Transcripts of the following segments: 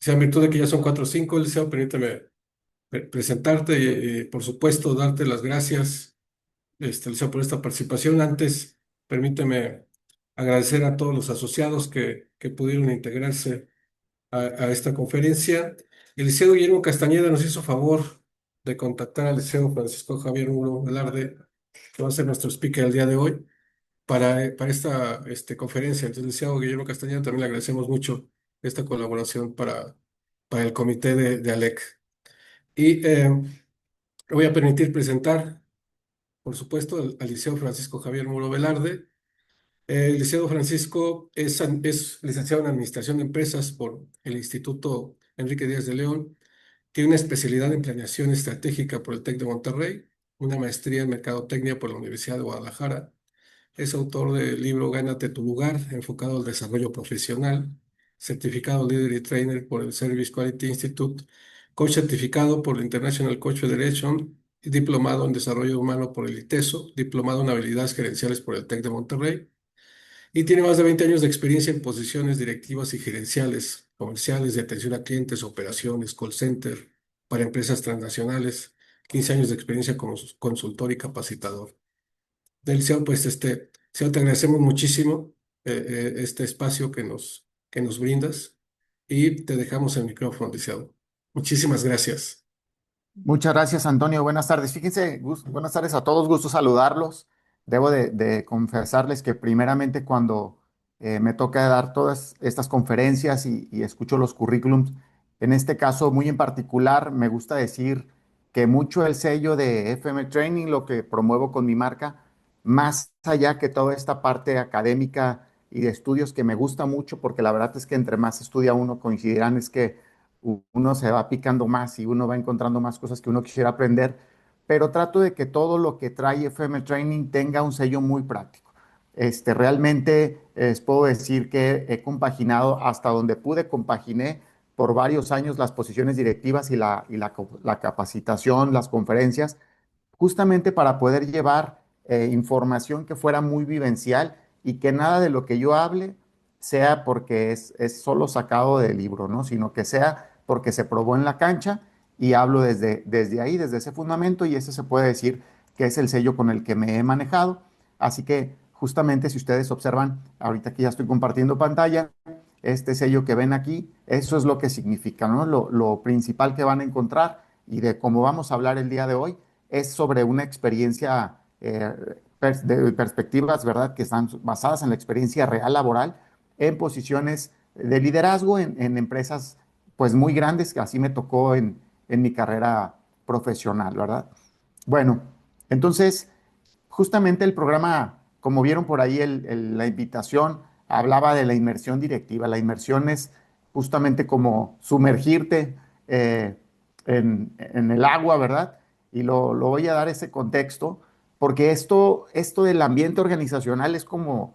Sea en virtud de que ya son 4 o 5, Eliseo, permíteme presentarte y, por supuesto, darte las gracias, Eliseo, por esta participación. Antes, permíteme agradecer a todos los asociados que pudieron integrarse a esta conferencia. El liceo Guillermo Castañeda nos hizo favor de contactar al liceo Francisco Javier Muro Velarde, que va a ser nuestro speaker el día de hoy, para esta conferencia. Entonces, liceo Guillermo Castañeda, también le agradecemos mucho esta colaboración para el comité de ALEC. Y me voy a permitir presentar, por supuesto, al liceo Francisco Javier Muro Velarde. El licenciado Francisco es licenciado en Administración de Empresas por el Instituto Enrique Díaz de León. Tiene una especialidad en Planeación Estratégica por el TEC de Monterrey, una maestría en Mercadotecnia por la Universidad de Guadalajara. Es autor del libro Gánate tu lugar, enfocado al desarrollo profesional, certificado líder y trainer por el Service Quality Institute, coach certificado por el International Coach Federation, y diplomado en desarrollo humano por el ITESO, diplomado en habilidades gerenciales por el TEC de Monterrey, y tiene más de 20 años de experiencia en posiciones directivas y gerenciales, comerciales, de atención a clientes, operaciones, call center para empresas transnacionales, 15 años de experiencia como consultor y capacitador. Liceo, pues Liceo, te agradecemos muchísimo este espacio que nos brindas y te dejamos el micrófono, Liceo. Muchísimas gracias. Muchas gracias, Antonio. Buenas tardes. Fíjense, buenas tardes a todos. Gusto saludarlos. Debo de confesarles que primeramente cuando me toca dar todas estas conferencias y escucho los currículums, en este caso muy en particular, me gusta decir que mucho el sello de FM Training, lo que promuevo con mi marca, más allá que toda esta parte académica y de estudios que me gusta mucho, porque la verdad es que entre más estudia uno, coincidirán, es que uno se va picando más y uno va encontrando más cosas que uno quisiera aprender, pero trato de que todo lo que trae FM Training tenga un sello muy práctico. Realmente les puedo decir que he compaginado hasta donde pude, compaginé por varios años las posiciones directivas y la capacitación, las conferencias, justamente para poder llevar información que fuera muy vivencial y que nada de lo que yo hable sea porque es solo sacado del libro, ¿no? Sino que sea porque se probó en la cancha y hablo desde ahí, desde ese fundamento, y ese se puede decir que es el sello con el que me he manejado. Así que justamente si ustedes observan, ahorita que ya estoy compartiendo pantalla, este sello que ven aquí, eso es lo que significa, ¿no? Lo principal que van a encontrar y de cómo vamos a hablar el día de hoy es sobre una experiencia de perspectivas, ¿verdad? Que están basadas en la experiencia real laboral en posiciones de liderazgo en empresas pues muy grandes, que así me tocó en mi carrera profesional, ¿verdad? Bueno, entonces, justamente el programa, como vieron por ahí la invitación, hablaba de la inmersión directiva. La inmersión es justamente como sumergirte en el agua, ¿verdad? Y lo voy a dar ese contexto, porque esto del ambiente organizacional es como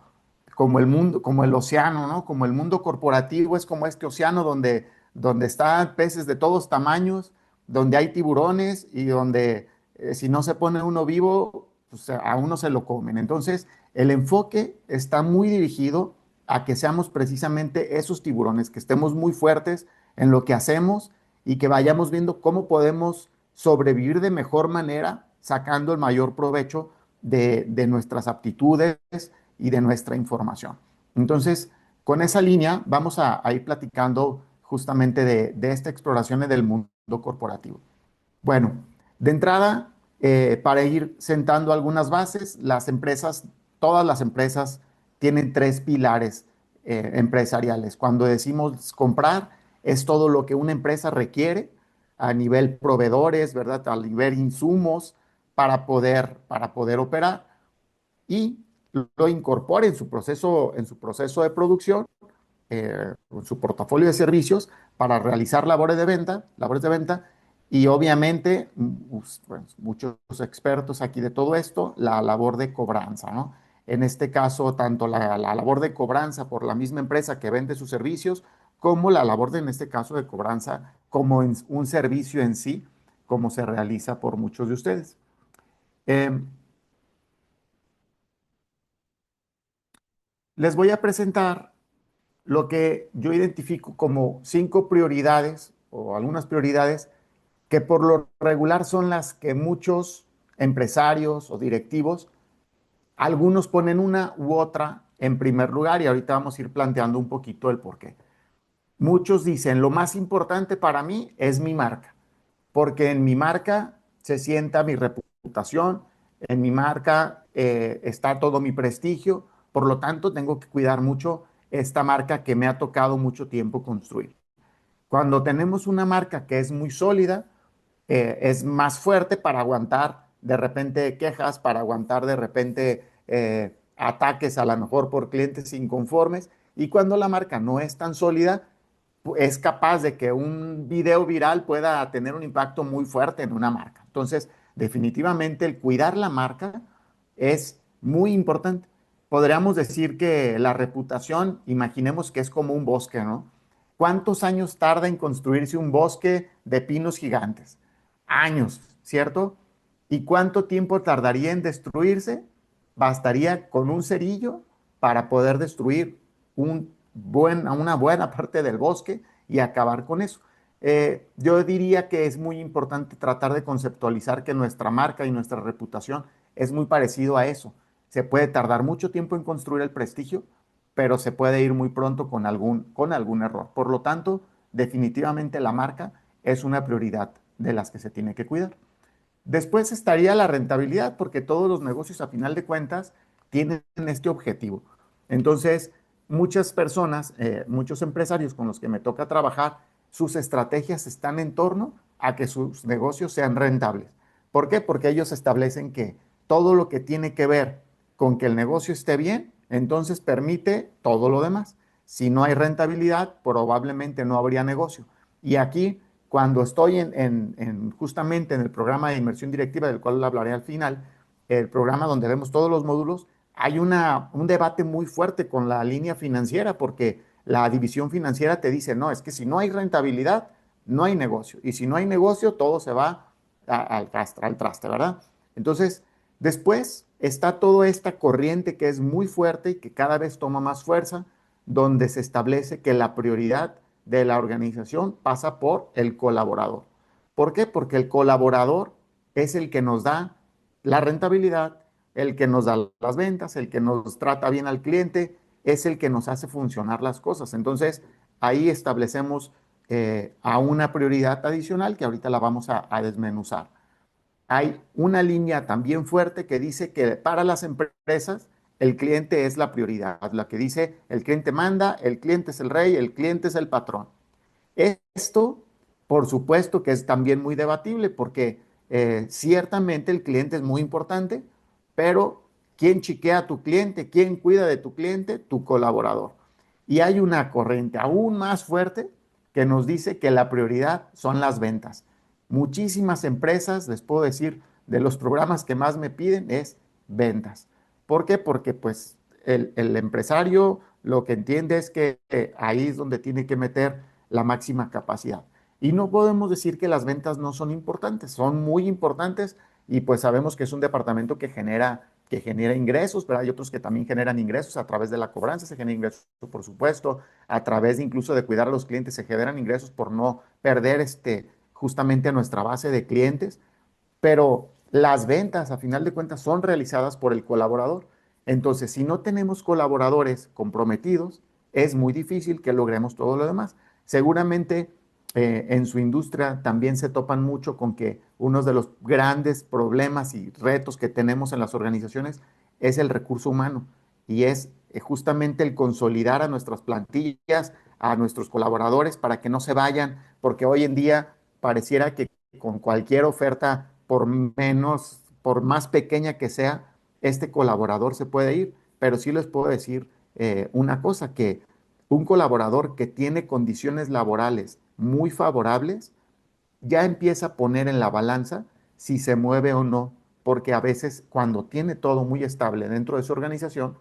el mundo, como el océano, ¿no? Como el mundo corporativo es como este océano donde están peces de todos tamaños, donde hay tiburones y donde si no se pone uno vivo, pues a uno se lo comen. Entonces, el enfoque está muy dirigido a que seamos precisamente esos tiburones, que estemos muy fuertes en lo que hacemos y que vayamos viendo cómo podemos sobrevivir de mejor manera, sacando el mayor provecho de nuestras aptitudes y de nuestra información. Entonces, con esa línea vamos a ir platicando justamente de esta exploración del mundo corporativo. Bueno, de entrada, para ir sentando algunas bases, todas las empresas tienen tres pilares empresariales. Cuando decimos comprar, es todo lo que una empresa requiere a nivel proveedores, ¿verdad? A nivel insumos para poder operar y lo incorpore en su proceso de producción, en su portafolio de servicios para realizar labores de venta y obviamente, pues, muchos expertos aquí de todo esto, la labor de cobranza, ¿no? En este caso, tanto la labor de cobranza por la misma empresa que vende sus servicios, como la labor en este caso, de cobranza como en un servicio en sí, como se realiza por muchos de ustedes. Em, Les voy a presentar lo que yo identifico como 5 prioridades o algunas prioridades que por lo regular son las que muchos empresarios o directivos, algunos ponen una u otra en primer lugar y ahorita vamos a ir planteando un poquito el por qué. Muchos dicen, lo más importante para mí es mi marca, porque en mi marca se sienta mi reputación, en mi marca está todo mi prestigio, por lo tanto tengo que cuidar mucho esta marca que me ha tocado mucho tiempo construir. Cuando tenemos una marca que es muy sólida, es más fuerte para aguantar de repente quejas, para aguantar de repente ataques a lo mejor por clientes inconformes. Y cuando la marca no es tan sólida, es capaz de que un video viral pueda tener un impacto muy fuerte en una marca. Entonces, definitivamente el cuidar la marca es muy importante. Podríamos decir que la reputación, imaginemos que es como un bosque, ¿no? ¿Cuántos años tarda en construirse un bosque de pinos gigantes? Años, ¿cierto? ¿Y cuánto tiempo tardaría en destruirse? Bastaría con un cerillo para poder destruir una buena parte del bosque y acabar con eso. Yo diría que es muy importante tratar de conceptualizar que nuestra marca y nuestra reputación es muy parecido a eso. Se puede tardar mucho tiempo en construir el prestigio, pero se puede ir muy pronto con algún error. Por lo tanto, definitivamente la marca es una prioridad de las que se tiene que cuidar. Después estaría la rentabilidad, porque todos los negocios a final de cuentas tienen este objetivo. Entonces, muchas personas, muchos empresarios con los que me toca trabajar, sus estrategias están en torno a que sus negocios sean rentables. ¿Por qué? Porque ellos establecen que todo lo que tiene que ver con que el negocio esté bien, entonces permite todo lo demás. Si no hay rentabilidad, probablemente no habría negocio. Y aquí cuando estoy justamente en el programa de inmersión directiva, del cual hablaré al final, el programa donde vemos todos los módulos, hay un debate muy fuerte con la línea financiera, porque la división financiera te dice, no, es que si no hay rentabilidad, no hay negocio. Y si no hay negocio, todo se va al traste, ¿verdad? Entonces, después está toda esta corriente que es muy fuerte y que cada vez toma más fuerza, donde se establece que la prioridad de la organización pasa por el colaborador. ¿Por qué? Porque el colaborador es el que nos da la rentabilidad, el que nos da las ventas, el que nos trata bien al cliente, es el que nos hace funcionar las cosas. Entonces, ahí establecemos a una prioridad adicional que ahorita la vamos a desmenuzar. Hay una línea también fuerte que dice que para las empresas el cliente es la prioridad, la que dice el cliente manda, el cliente es el rey, el cliente es el patrón. Esto, por supuesto que es también muy debatible porque ciertamente el cliente es muy importante, pero ¿quién chiquea a tu cliente? ¿Quién cuida de tu cliente? Tu colaborador. Y hay una corriente aún más fuerte que nos dice que la prioridad son las ventas. Muchísimas empresas, les puedo decir, de los programas que más me piden es ventas. ¿Por qué? Porque pues el empresario lo que entiende es que ahí es donde tiene que meter la máxima capacidad. Y no podemos decir que las ventas no son importantes, son muy importantes y pues sabemos que es un departamento que genera ingresos, pero hay otros que también generan ingresos a través de la cobranza, se generan ingresos, por supuesto, a través de incluso de cuidar a los clientes, se generan ingresos por no perder justamente a nuestra base de clientes, pero las ventas, a final de cuentas, son realizadas por el colaborador. Entonces, si no tenemos colaboradores comprometidos, es muy difícil que logremos todo lo demás. Seguramente en su industria también se topan mucho con que uno de los grandes problemas y retos que tenemos en las organizaciones es el recurso humano y es justamente el consolidar a nuestras plantillas, a nuestros colaboradores para que no se vayan, porque hoy en día pareciera que con cualquier oferta, por más pequeña que sea, este colaborador se puede ir. Pero sí les puedo decir una cosa, que un colaborador que tiene condiciones laborales muy favorables, ya empieza a poner en la balanza si se mueve o no, porque a veces cuando tiene todo muy estable dentro de su organización,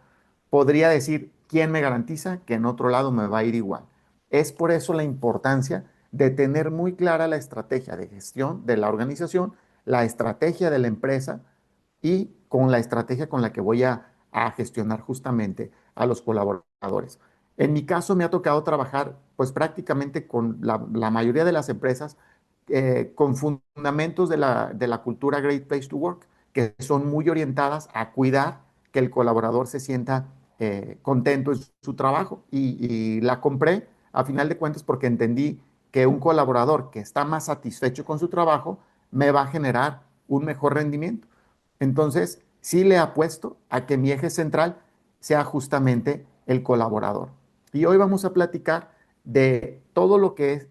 podría decir, ¿quién me garantiza que en otro lado me va a ir igual? Es por eso la importancia de tener muy clara la estrategia de gestión de la organización, la estrategia de la empresa y con la estrategia con la que voy a gestionar justamente a los colaboradores. En mi caso me ha tocado trabajar pues prácticamente con la mayoría de las empresas con fundamentos de la cultura Great Place to Work, que son muy orientadas a cuidar que el colaborador se sienta contento en su trabajo. Y la compré a final de cuentas porque entendí que un colaborador que está más satisfecho con su trabajo me va a generar un mejor rendimiento. Entonces, sí le apuesto a que mi eje central sea justamente el colaborador. Y hoy vamos a platicar de todo lo que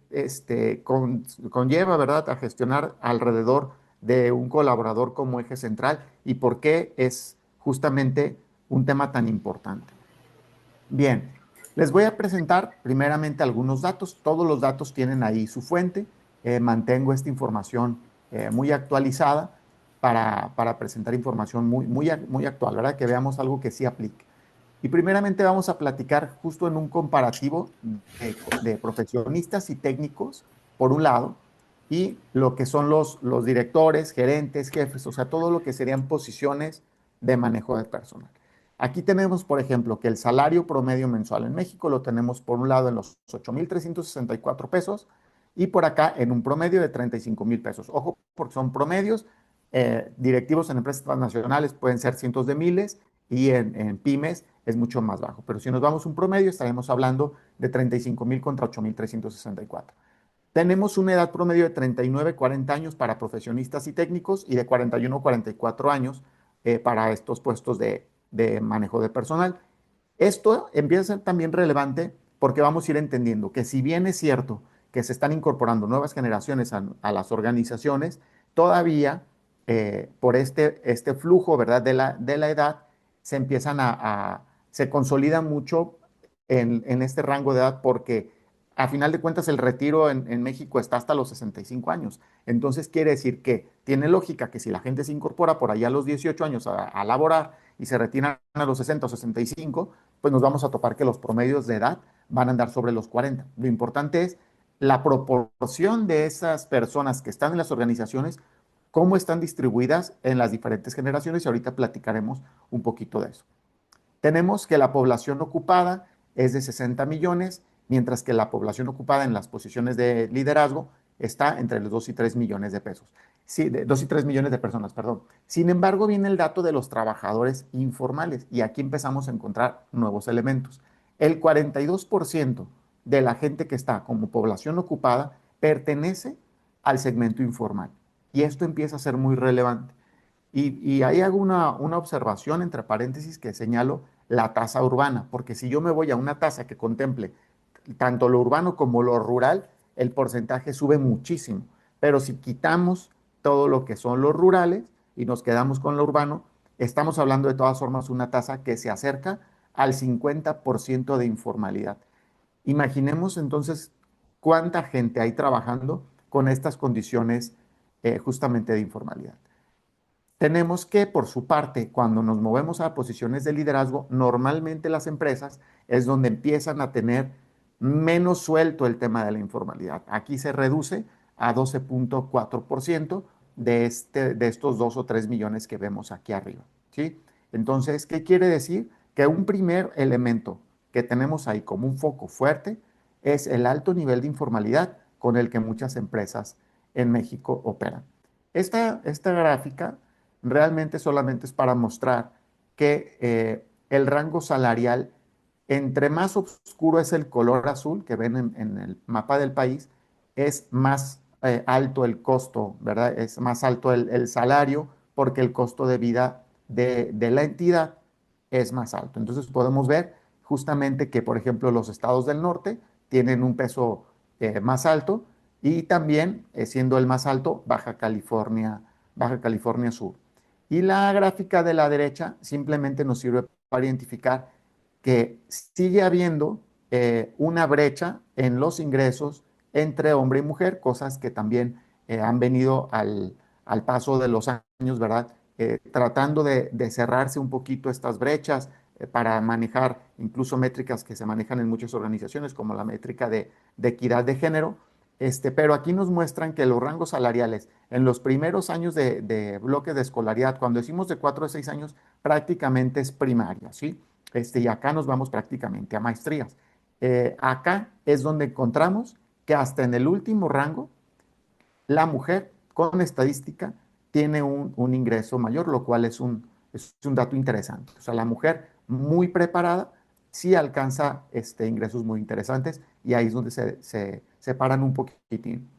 conlleva, ¿verdad?, a gestionar alrededor de un colaborador como eje central y por qué es justamente un tema tan importante. Bien, les voy a presentar primeramente algunos datos. Todos los datos tienen ahí su fuente. Mantengo esta información muy actualizada para presentar información muy actual, ¿verdad? Que veamos algo que sí aplique. Y primeramente vamos a platicar justo en un comparativo de profesionistas y técnicos, por un lado, y lo que son los directores, gerentes, jefes, o sea, todo lo que serían posiciones de manejo de personal. Aquí tenemos, por ejemplo, que el salario promedio mensual en México lo tenemos por un lado en los 8,364 pesos y por acá en un promedio de 35,000 pesos. Ojo, porque son promedios. Directivos en empresas transnacionales pueden ser cientos de miles y en pymes es mucho más bajo. Pero si nos vamos a un promedio, estaremos hablando de 35,000 contra 8,364. Tenemos una edad promedio de 39, 40 años para profesionistas y técnicos y de 41, 44 años para estos puestos de manejo de personal. Esto empieza a ser también relevante porque vamos a ir entendiendo que si bien es cierto que se están incorporando nuevas generaciones a las organizaciones, todavía por este flujo, ¿verdad?, de la edad, se empiezan se consolida mucho en este rango de edad porque a final de cuentas el retiro en México está hasta los 65 años. Entonces quiere decir que tiene lógica que si la gente se incorpora por allá a los 18 años a laborar y se retiran a los 60 o 65, pues nos vamos a topar que los promedios de edad van a andar sobre los 40. Lo importante es la proporción de esas personas que están en las organizaciones, cómo están distribuidas en las diferentes generaciones y ahorita platicaremos un poquito de eso. Tenemos que la población ocupada es de 60 millones, mientras que la población ocupada en las posiciones de liderazgo está entre los 2 y 3 millones de pesos. Sí, 2 y 3 millones de personas, perdón. Sin embargo, viene el dato de los trabajadores informales y aquí empezamos a encontrar nuevos elementos. El 42% de la gente que está como población ocupada pertenece al segmento informal y esto empieza a ser muy relevante. Y ahí hago una observación entre paréntesis que señalo la tasa urbana, porque si yo me voy a una tasa que contemple tanto lo urbano como lo rural, el porcentaje sube muchísimo. Pero si quitamos todo lo que son los rurales y nos quedamos con lo urbano, estamos hablando de todas formas una tasa que se acerca al 50% de informalidad. Imaginemos entonces cuánta gente hay trabajando con estas condiciones justamente de informalidad. Tenemos que, por su parte, cuando nos movemos a posiciones de liderazgo, normalmente las empresas es donde empiezan a tener menos suelto el tema de la informalidad. Aquí se reduce a 12,4% de estos 2 o 3 millones que vemos aquí arriba. ¿Sí? Entonces, ¿qué quiere decir? Que un primer elemento que tenemos ahí como un foco fuerte es el alto nivel de informalidad con el que muchas empresas en México operan. Esta gráfica realmente solamente es para mostrar que el rango salarial, entre más oscuro es el color azul que ven en el mapa del país, es más alto el costo, ¿verdad? Es más alto el salario porque el costo de vida de la entidad es más alto. Entonces podemos ver justamente que, por ejemplo, los estados del norte tienen un peso más alto y también, siendo el más alto, Baja California Sur. Y la gráfica de la derecha simplemente nos sirve para identificar que sigue habiendo una brecha en los ingresos entre hombre y mujer, cosas que también han venido al paso de los años, ¿verdad? Tratando de cerrarse un poquito estas brechas para manejar incluso métricas que se manejan en muchas organizaciones, como la métrica de equidad de género. Pero aquí nos muestran que los rangos salariales en los primeros años de bloque de escolaridad, cuando decimos de 4 a 6 años, prácticamente es primaria, ¿sí? Y acá nos vamos prácticamente a maestrías. acá es donde encontramos que hasta en el último rango, la mujer con estadística tiene un ingreso mayor, lo cual es un dato interesante. O sea, la mujer muy preparada sí alcanza ingresos muy interesantes y ahí es donde se separan un poquitín.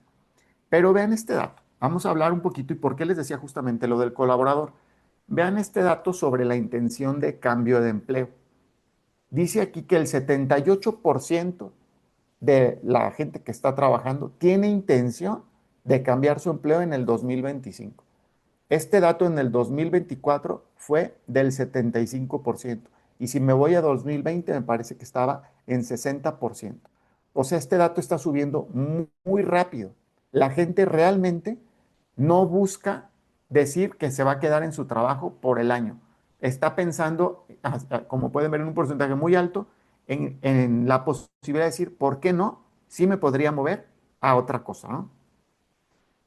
Pero vean este dato. Vamos a hablar un poquito y por qué les decía justamente lo del colaborador. Vean este dato sobre la intención de cambio de empleo. Dice aquí que el 78% de la gente que está trabajando tiene intención de cambiar su empleo en el 2025. Este dato en el 2024 fue del 75%. Y si me voy a 2020, me parece que estaba en 60%. O sea, este dato está subiendo muy rápido. La gente realmente no busca decir que se va a quedar en su trabajo por el año. Está pensando, como pueden ver, en un porcentaje muy alto, en la posibilidad de decir, ¿por qué no? Sí me podría mover a otra cosa, ¿no?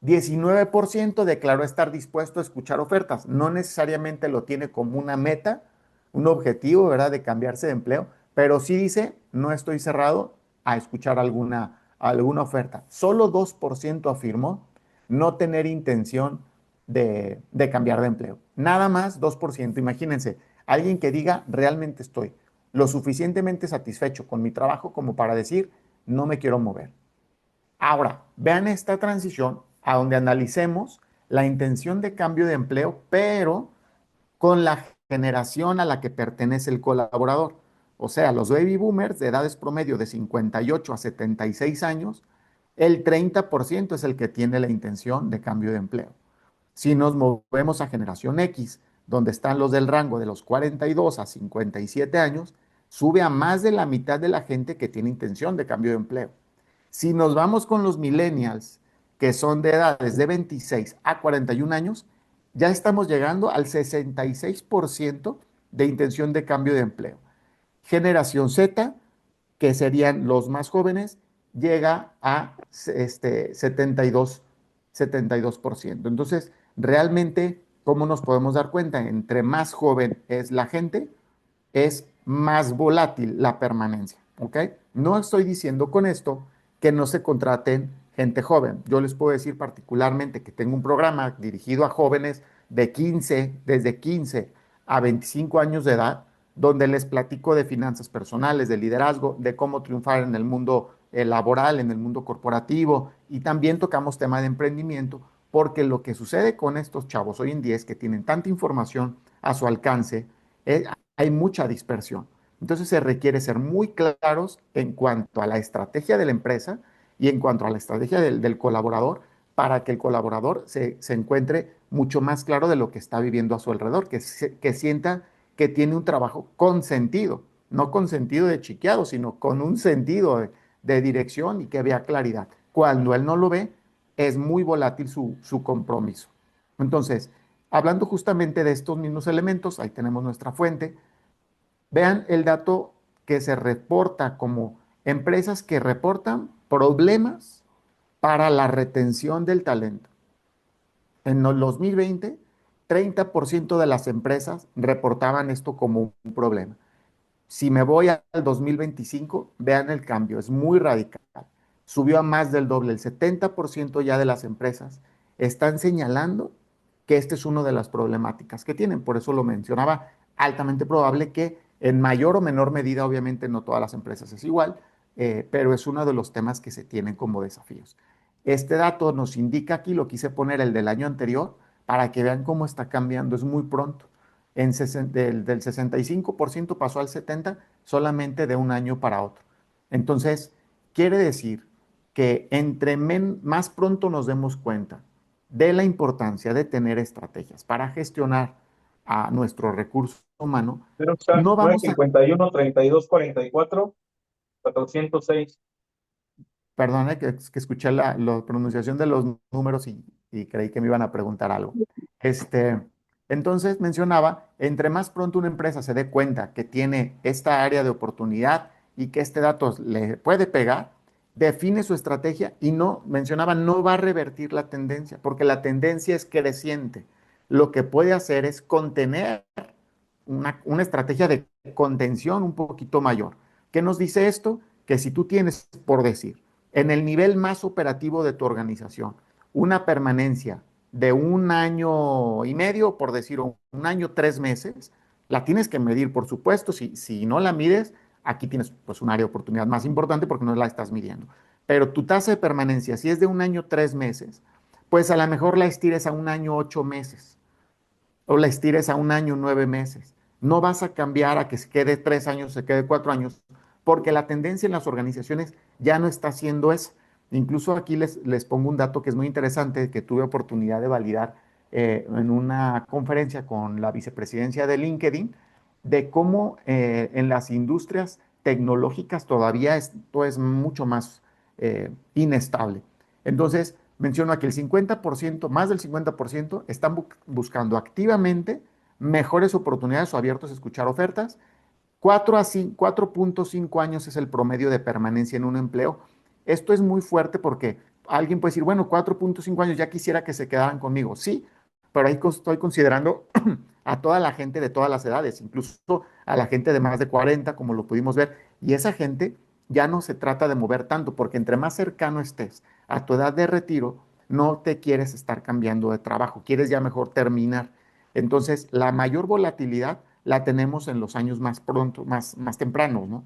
19% declaró estar dispuesto a escuchar ofertas. No necesariamente lo tiene como una meta, un objetivo, ¿verdad?, de cambiarse de empleo, pero sí dice, no estoy cerrado a escuchar alguna oferta. Solo 2% afirmó no tener intención de cambiar de empleo. Nada más 2%. Imagínense, alguien que diga, realmente estoy lo suficientemente satisfecho con mi trabajo como para decir, no me quiero mover. Ahora, vean esta transición a donde analicemos la intención de cambio de empleo, pero con la generación a la que pertenece el colaborador. O sea, los baby boomers de edades promedio de 58 a 76 años, el 30% es el que tiene la intención de cambio de empleo. Si nos movemos a generación X, donde están los del rango de los 42 a 57 años, sube a más de la mitad de la gente que tiene intención de cambio de empleo. Si nos vamos con los millennials, que son de edades de 26 a 41 años, ya estamos llegando al 66% de intención de cambio de empleo. Generación Z, que serían los más jóvenes, llega a 72%. Entonces, realmente, ¿cómo nos podemos dar cuenta? Entre más joven es la gente, es más volátil la permanencia, ¿ok? No estoy diciendo con esto que no se contraten gente joven. Yo les puedo decir particularmente que tengo un programa dirigido a jóvenes de 15, desde 15 a 25 años de edad, donde les platico de finanzas personales, de liderazgo, de cómo triunfar en el mundo laboral, en el mundo corporativo, y también tocamos tema de emprendimiento, porque lo que sucede con estos chavos hoy en día es que tienen tanta información a su alcance, eh, hay mucha dispersión. Entonces se requiere ser muy claros en cuanto a la estrategia de la empresa y en cuanto a la estrategia del colaborador para que el colaborador se encuentre mucho más claro de lo que está viviendo a su alrededor, que sienta que tiene un trabajo con sentido, no con sentido de chiqueado, sino con un sentido de dirección y que vea claridad. Cuando él no lo ve, es muy volátil su compromiso. Entonces, hablando justamente de estos mismos elementos, ahí tenemos nuestra fuente. Vean el dato que se reporta como empresas que reportan problemas para la retención del talento. En el 2020, 30% de las empresas reportaban esto como un problema. Si me voy al 2025, vean el cambio, es muy radical. Subió a más del doble, el 70% ya de las empresas están señalando que esta es una de las problemáticas que tienen. Por eso lo mencionaba, altamente probable que en mayor o menor medida, obviamente no todas las empresas es igual, pero es uno de los temas que se tienen como desafíos. Este dato nos indica aquí, lo quise poner el del año anterior, para que vean cómo está cambiando, es muy pronto del 65% pasó al 70% solamente de un año para otro. Entonces, quiere decir que más pronto nos demos cuenta de la importancia de tener estrategias para gestionar a nuestro recurso humano, Pero está no vamos a, 951-32-44-406. perdone que escuché la pronunciación de los números y creí que me iban a preguntar algo. Este, entonces mencionaba, entre más pronto una empresa se dé cuenta que tiene esta área de oportunidad y que este dato le puede pegar, define su estrategia y no, mencionaba, no va a revertir la tendencia, porque la tendencia es creciente. Lo que puede hacer es contener una estrategia de contención un poquito mayor. ¿Qué nos dice esto? que si tú tienes, por decir, en el nivel más operativo de tu organización, una permanencia de 1 año y medio, por decir, o 1 año, 3 meses, la tienes que medir, por supuesto. Si no la mides, aquí tienes pues un área de oportunidad más importante porque no la estás midiendo. Pero tu tasa de permanencia, si es de 1 año, 3 meses, pues a lo mejor la estires a 1 año, 8 meses o la estires a 1 año, 9 meses. No vas a cambiar a que se quede 3 años, se quede 4 años, porque la tendencia en las organizaciones ya no está siendo esa. Incluso aquí les pongo un dato que es muy interesante, que tuve oportunidad de validar en una conferencia con la vicepresidencia de LinkedIn, de cómo en las industrias tecnológicas todavía esto es mucho más inestable. Entonces, menciono aquí el 50%, más del 50%, están buscando activamente mejores oportunidades o abiertos a escuchar ofertas. 4.5 años es el promedio de permanencia en un empleo. Esto es muy fuerte porque alguien puede decir, bueno, 4.5 años ya quisiera que se quedaran conmigo. Sí, pero ahí estoy considerando a toda la gente de todas las edades, incluso a la gente de más de 40, como lo pudimos ver. Y esa gente ya no se trata de mover tanto, porque entre más cercano estés a tu edad de retiro, no te quieres estar cambiando de trabajo, quieres ya mejor terminar. Entonces, la mayor volatilidad la tenemos en los años más pronto, más tempranos, ¿no?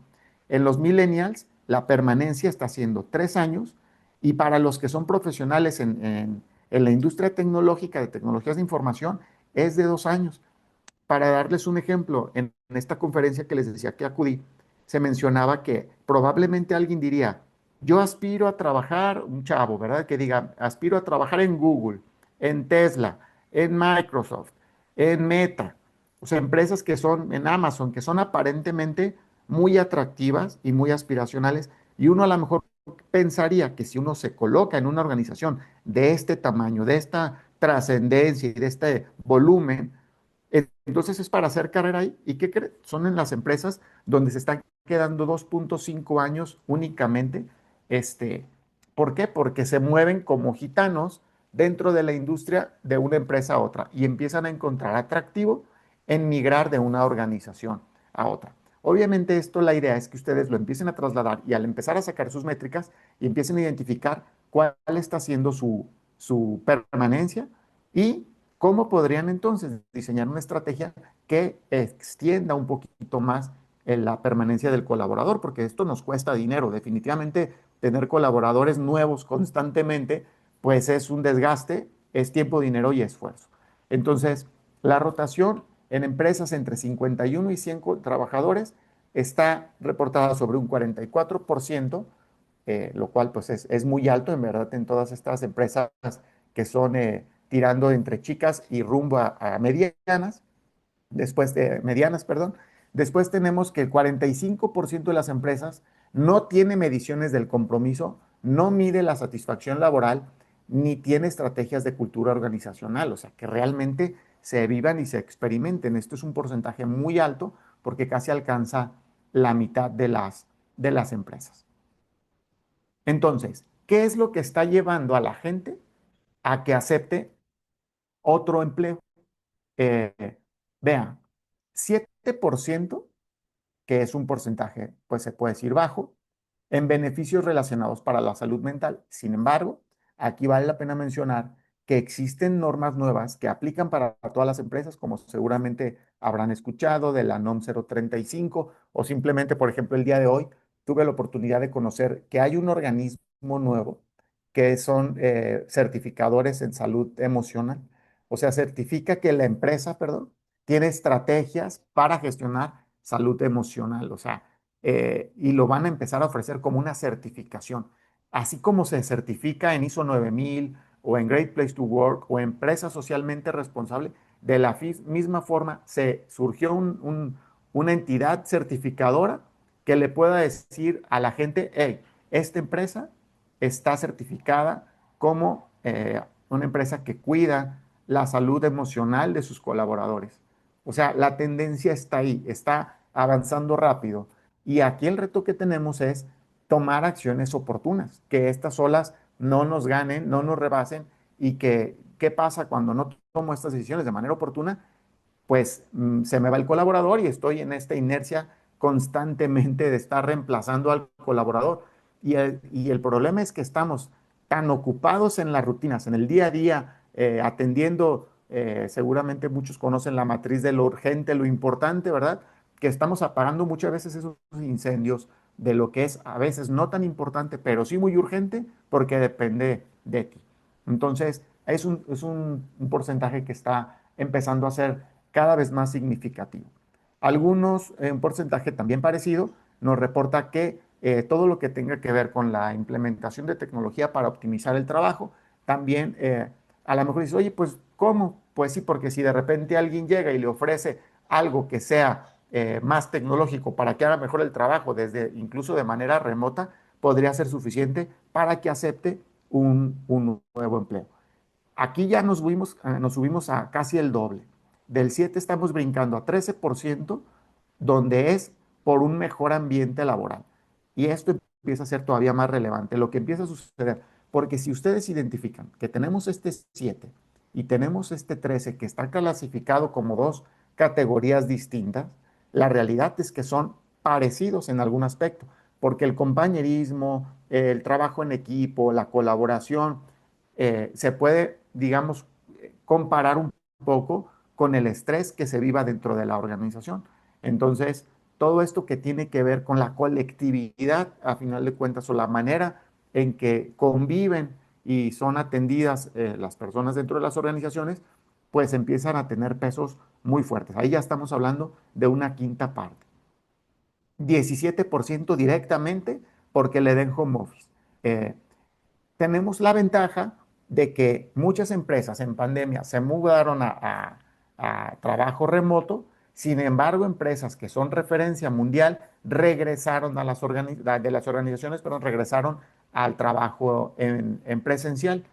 En los millennials, la permanencia está siendo 3 años, y para los que son profesionales en la industria tecnológica, de tecnologías de información, es de 2 años. Para darles un ejemplo, en esta conferencia que les decía que acudí, se mencionaba que probablemente alguien diría, yo aspiro a trabajar, un chavo, ¿verdad? Que diga, aspiro a trabajar en Google, en Tesla, en Microsoft, en Meta, o sea, empresas que son en Amazon, que son aparentemente muy atractivas y muy aspiracionales, y uno a lo mejor pensaría que si uno se coloca en una organización de este tamaño, de esta trascendencia y de este volumen, entonces es para hacer carrera ahí. ¿Y qué creen? Son en las empresas donde se están quedando 2.5 años únicamente. Este, ¿Por qué? Porque se mueven como gitanos dentro de la industria de una empresa a otra y empiezan a encontrar atractivo en migrar de una organización a otra. Obviamente esto, la idea es que ustedes lo empiecen a trasladar y al empezar a sacar sus métricas y empiecen a identificar cuál está siendo su permanencia y cómo podrían entonces diseñar una estrategia que extienda un poquito más la permanencia del colaborador, porque esto nos cuesta dinero. Definitivamente tener colaboradores nuevos constantemente, pues es un desgaste, es tiempo, dinero y esfuerzo. Entonces, la rotación en empresas entre 51 y 100 trabajadores está reportada sobre un 44%, lo cual pues es muy alto en verdad en todas estas empresas que son tirando entre chicas y rumbo a medianas, después de medianas, perdón. Después tenemos que el 45% de las empresas no tiene mediciones del compromiso, no mide la satisfacción laboral, ni tiene estrategias de cultura organizacional, o sea, que realmente se vivan y se experimenten. Esto es un porcentaje muy alto porque casi alcanza la mitad de las empresas. Entonces, ¿qué es lo que está llevando a la gente a que acepte otro empleo? Eh, Vean, 7%, que es un porcentaje, pues se puede decir bajo, en beneficios relacionados para la salud mental. Sin embargo, aquí vale la pena mencionar que existen normas nuevas que aplican para todas las empresas, como seguramente habrán escuchado de la NOM 035, o simplemente, por ejemplo, el día de hoy tuve la oportunidad de conocer que hay un organismo nuevo que son certificadores en salud emocional. O sea, certifica que la empresa, perdón, tiene estrategias para gestionar salud emocional. O sea, y lo van a empezar a ofrecer como una certificación. Así como se certifica en ISO 9000 o en Great Place to Work o empresa socialmente responsable, de la misma forma se surgió una entidad certificadora que le pueda decir a la gente, hey, esta empresa está certificada como una empresa que cuida la salud emocional de sus colaboradores. O sea, la tendencia está ahí, está avanzando rápido. Y aquí el reto que tenemos es tomar acciones oportunas, que estas olas no nos ganen, no nos rebasen y que, ¿qué pasa cuando no tomo estas decisiones de manera oportuna? Pues se me va el colaborador y estoy en esta inercia constantemente de estar reemplazando al colaborador. Y el problema es que estamos tan ocupados en las rutinas, en el día a día, atendiendo, seguramente muchos conocen la matriz de lo urgente, lo importante, ¿verdad? Que estamos apagando muchas veces esos incendios de lo que es a veces no tan importante, pero sí muy urgente, porque depende de ti. Entonces, es un porcentaje que está empezando a ser cada vez más significativo. Algunos, un porcentaje también parecido, nos reporta que todo lo que tenga que ver con la implementación de tecnología para optimizar el trabajo, también a lo mejor dices, oye, pues ¿cómo? Pues sí, porque si de repente alguien llega y le ofrece algo que sea más tecnológico para que haga mejor el trabajo, desde incluso de manera remota, podría ser suficiente para que acepte un nuevo empleo. Aquí ya nos subimos a casi el doble. Del 7 estamos brincando a 13%, donde es por un mejor ambiente laboral. Y esto empieza a ser todavía más relevante. Lo que empieza a suceder, porque si ustedes identifican que tenemos este 7 y tenemos este 13 que está clasificado como dos categorías distintas, la realidad es que son parecidos en algún aspecto, porque el compañerismo, el trabajo en equipo, la colaboración, se puede, digamos, comparar un poco con el estrés que se viva dentro de la organización. Entonces, todo esto que tiene que ver con la colectividad, a final de cuentas, o la manera en que conviven y son atendidas las personas dentro de las organizaciones, pues empiezan a tener pesos muy fuertes. Ahí ya estamos hablando de una quinta parte. 17% directamente porque le den home office. Eh, Tenemos la ventaja de que muchas empresas en pandemia se mudaron a trabajo remoto. Sin embargo, empresas que son referencia mundial regresaron de las organizaciones, pero regresaron al trabajo en presencial.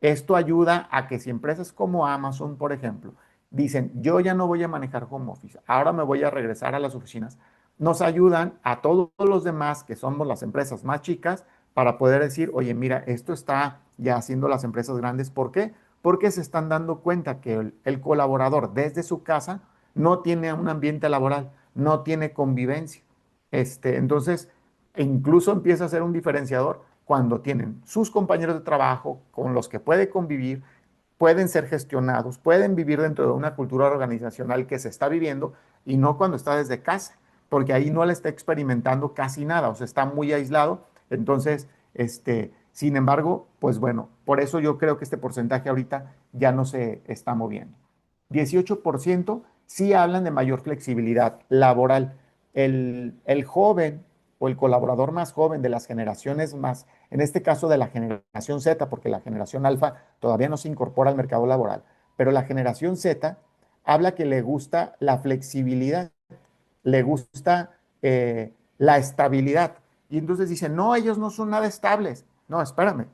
Esto ayuda a que si empresas como Amazon, por ejemplo, dicen, yo ya no voy a manejar home office, ahora me voy a regresar a las oficinas, nos ayudan a todos los demás, que somos las empresas más chicas, para poder decir, oye, mira, esto está ya haciendo las empresas grandes. ¿Por qué? Porque se están dando cuenta que el colaborador desde su casa no tiene un ambiente laboral, no tiene convivencia. Entonces, incluso empieza a ser un diferenciador cuando tienen sus compañeros de trabajo con los que puede convivir, pueden ser gestionados, pueden vivir dentro de una cultura organizacional que se está viviendo y no cuando está desde casa, porque ahí no le está experimentando casi nada, o sea, está muy aislado. Entonces, sin embargo, pues bueno, por eso yo creo que este porcentaje ahorita ya no se está moviendo. 18% sí hablan de mayor flexibilidad laboral. El joven o el colaborador más joven de las generaciones más, en este caso de la generación Z, porque la generación alfa todavía no se incorpora al mercado laboral, pero la generación Z habla que le gusta la flexibilidad, le gusta la estabilidad. Y entonces dicen, no, ellos no son nada estables. No, espérame,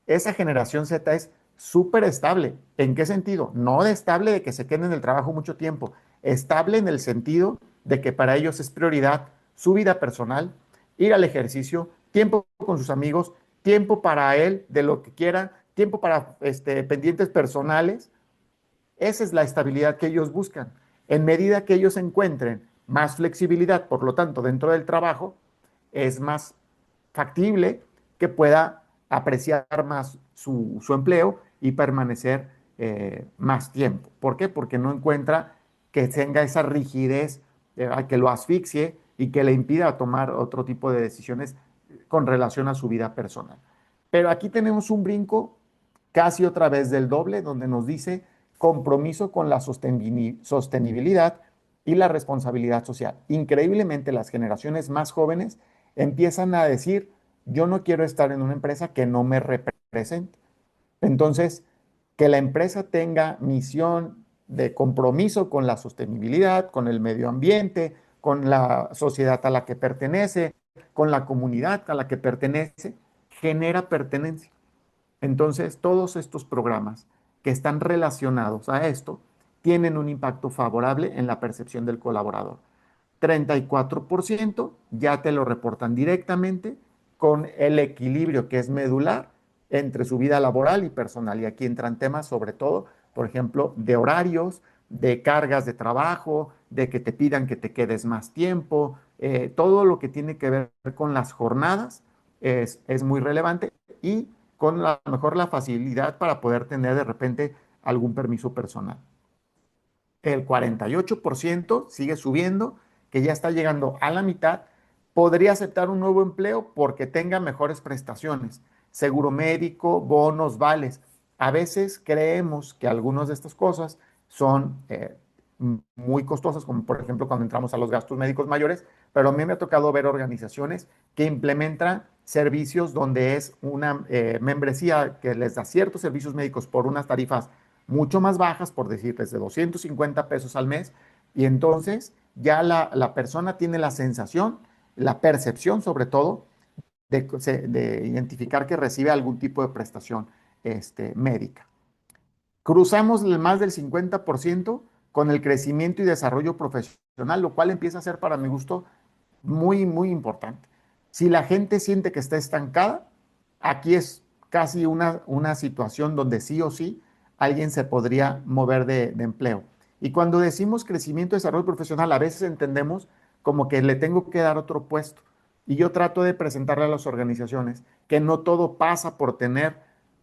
esa generación Z es súper estable. ¿En qué sentido? No de estable de que se queden en el trabajo mucho tiempo, estable en el sentido de que para ellos es prioridad su vida personal, ir al ejercicio, tiempo con sus amigos, tiempo para él de lo que quiera, tiempo para pendientes personales. Esa es la estabilidad que ellos buscan. En medida que ellos encuentren más flexibilidad, por lo tanto, dentro del trabajo, es más factible que pueda apreciar más su empleo y permanecer más tiempo. ¿Por qué? Porque no encuentra que tenga esa rigidez que lo asfixie y que le impida tomar otro tipo de decisiones con relación a su vida personal. Pero aquí tenemos un brinco casi otra vez del doble, donde nos dice compromiso con la sostenibilidad y la responsabilidad social. Increíblemente, las generaciones más jóvenes empiezan a decir, yo no quiero estar en una empresa que no me represente. Entonces, que la empresa tenga misión de compromiso con la sostenibilidad, con el medio ambiente, con la sociedad a la que pertenece, con la comunidad a la que pertenece, genera pertenencia. Entonces, todos estos programas que están relacionados a esto tienen un impacto favorable en la percepción del colaborador. 34% ya te lo reportan directamente con el equilibrio que es medular entre su vida laboral y personal. Y aquí entran temas sobre todo, por ejemplo, de horarios, de cargas de trabajo, de que te pidan que te quedes más tiempo, todo lo que tiene que ver con las jornadas es muy relevante y con a lo mejor la facilidad para poder tener de repente algún permiso personal. El 48% sigue subiendo, que ya está llegando a la mitad, podría aceptar un nuevo empleo porque tenga mejores prestaciones, seguro médico, bonos, vales. A veces creemos que algunas de estas cosas son muy costosas, como por ejemplo cuando entramos a los gastos médicos mayores, pero a mí me ha tocado ver organizaciones que implementan servicios donde es una membresía que les da ciertos servicios médicos por unas tarifas mucho más bajas, por decirles de 250 pesos al mes, y entonces ya la persona tiene la sensación, la percepción sobre todo, de identificar que recibe algún tipo de prestación médica. Cruzamos el más del 50% con el crecimiento y desarrollo profesional, lo cual empieza a ser para mi gusto muy, muy importante. Si la gente siente que está estancada, aquí es casi una situación donde sí o sí alguien se podría mover de empleo. Y cuando decimos crecimiento y desarrollo profesional, a veces entendemos como que le tengo que dar otro puesto. Y yo trato de presentarle a las organizaciones que no todo pasa por tener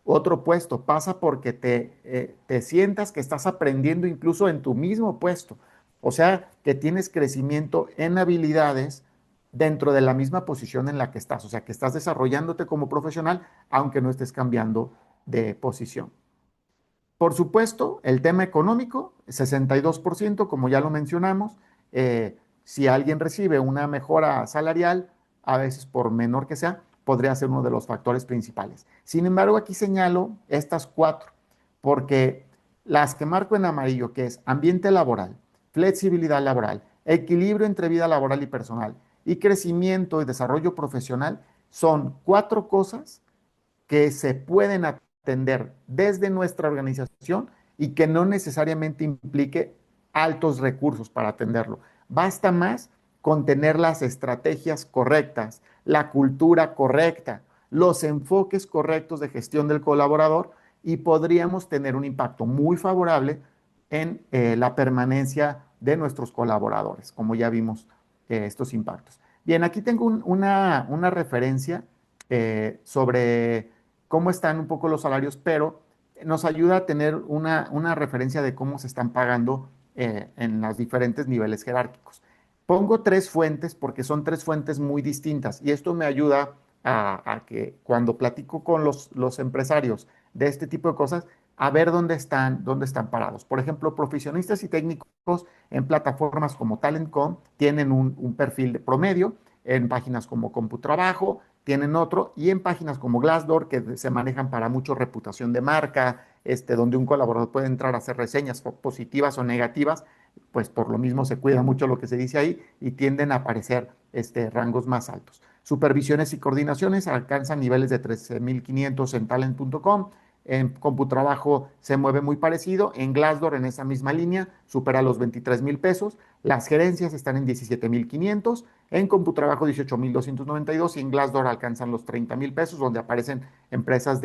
otro puesto, pasa porque te sientas que estás aprendiendo incluso en tu mismo puesto. O sea, que tienes crecimiento en habilidades dentro de la misma posición en la que estás. O sea, que estás desarrollándote como profesional, aunque no estés cambiando de posición. Por supuesto, el tema económico, 62%, como ya lo mencionamos, si alguien recibe una mejora salarial, a veces por menor que sea, podría ser uno de los factores principales. Sin embargo, aquí señalo estas cuatro, porque las que marco en amarillo, que es ambiente laboral, flexibilidad laboral, equilibrio entre vida laboral y personal, y crecimiento y desarrollo profesional, son cuatro cosas que se pueden atender desde nuestra organización y que no necesariamente implique altos recursos para atenderlo. Basta más con tener las estrategias correctas, la cultura correcta, los enfoques correctos de gestión del colaborador y podríamos tener un impacto muy favorable en la permanencia de nuestros colaboradores, como ya vimos estos impactos. Bien, aquí tengo una referencia sobre cómo están un poco los salarios, pero nos ayuda a tener una referencia de cómo se están pagando en los diferentes niveles jerárquicos. Pongo tres fuentes porque son tres fuentes muy distintas y esto me ayuda a que cuando platico con los empresarios de este tipo de cosas, a ver dónde están parados. Por ejemplo, profesionistas y técnicos en plataformas como Talent.com tienen un perfil de promedio, en páginas como CompuTrabajo tienen otro, y en páginas como Glassdoor, que se manejan para mucho reputación de marca, donde un colaborador puede entrar a hacer reseñas positivas o negativas, pues por lo mismo se cuida mucho lo que se dice ahí y tienden a aparecer rangos más altos. Supervisiones y coordinaciones alcanzan niveles de 13.500 en talent.com. En CompuTrabajo se mueve muy parecido. En Glassdoor, en esa misma línea, supera los 23,000 pesos. Las gerencias están en 17,500. En CompuTrabajo, 18,292. Y en Glassdoor alcanzan los 30,000 pesos, donde aparecen empresas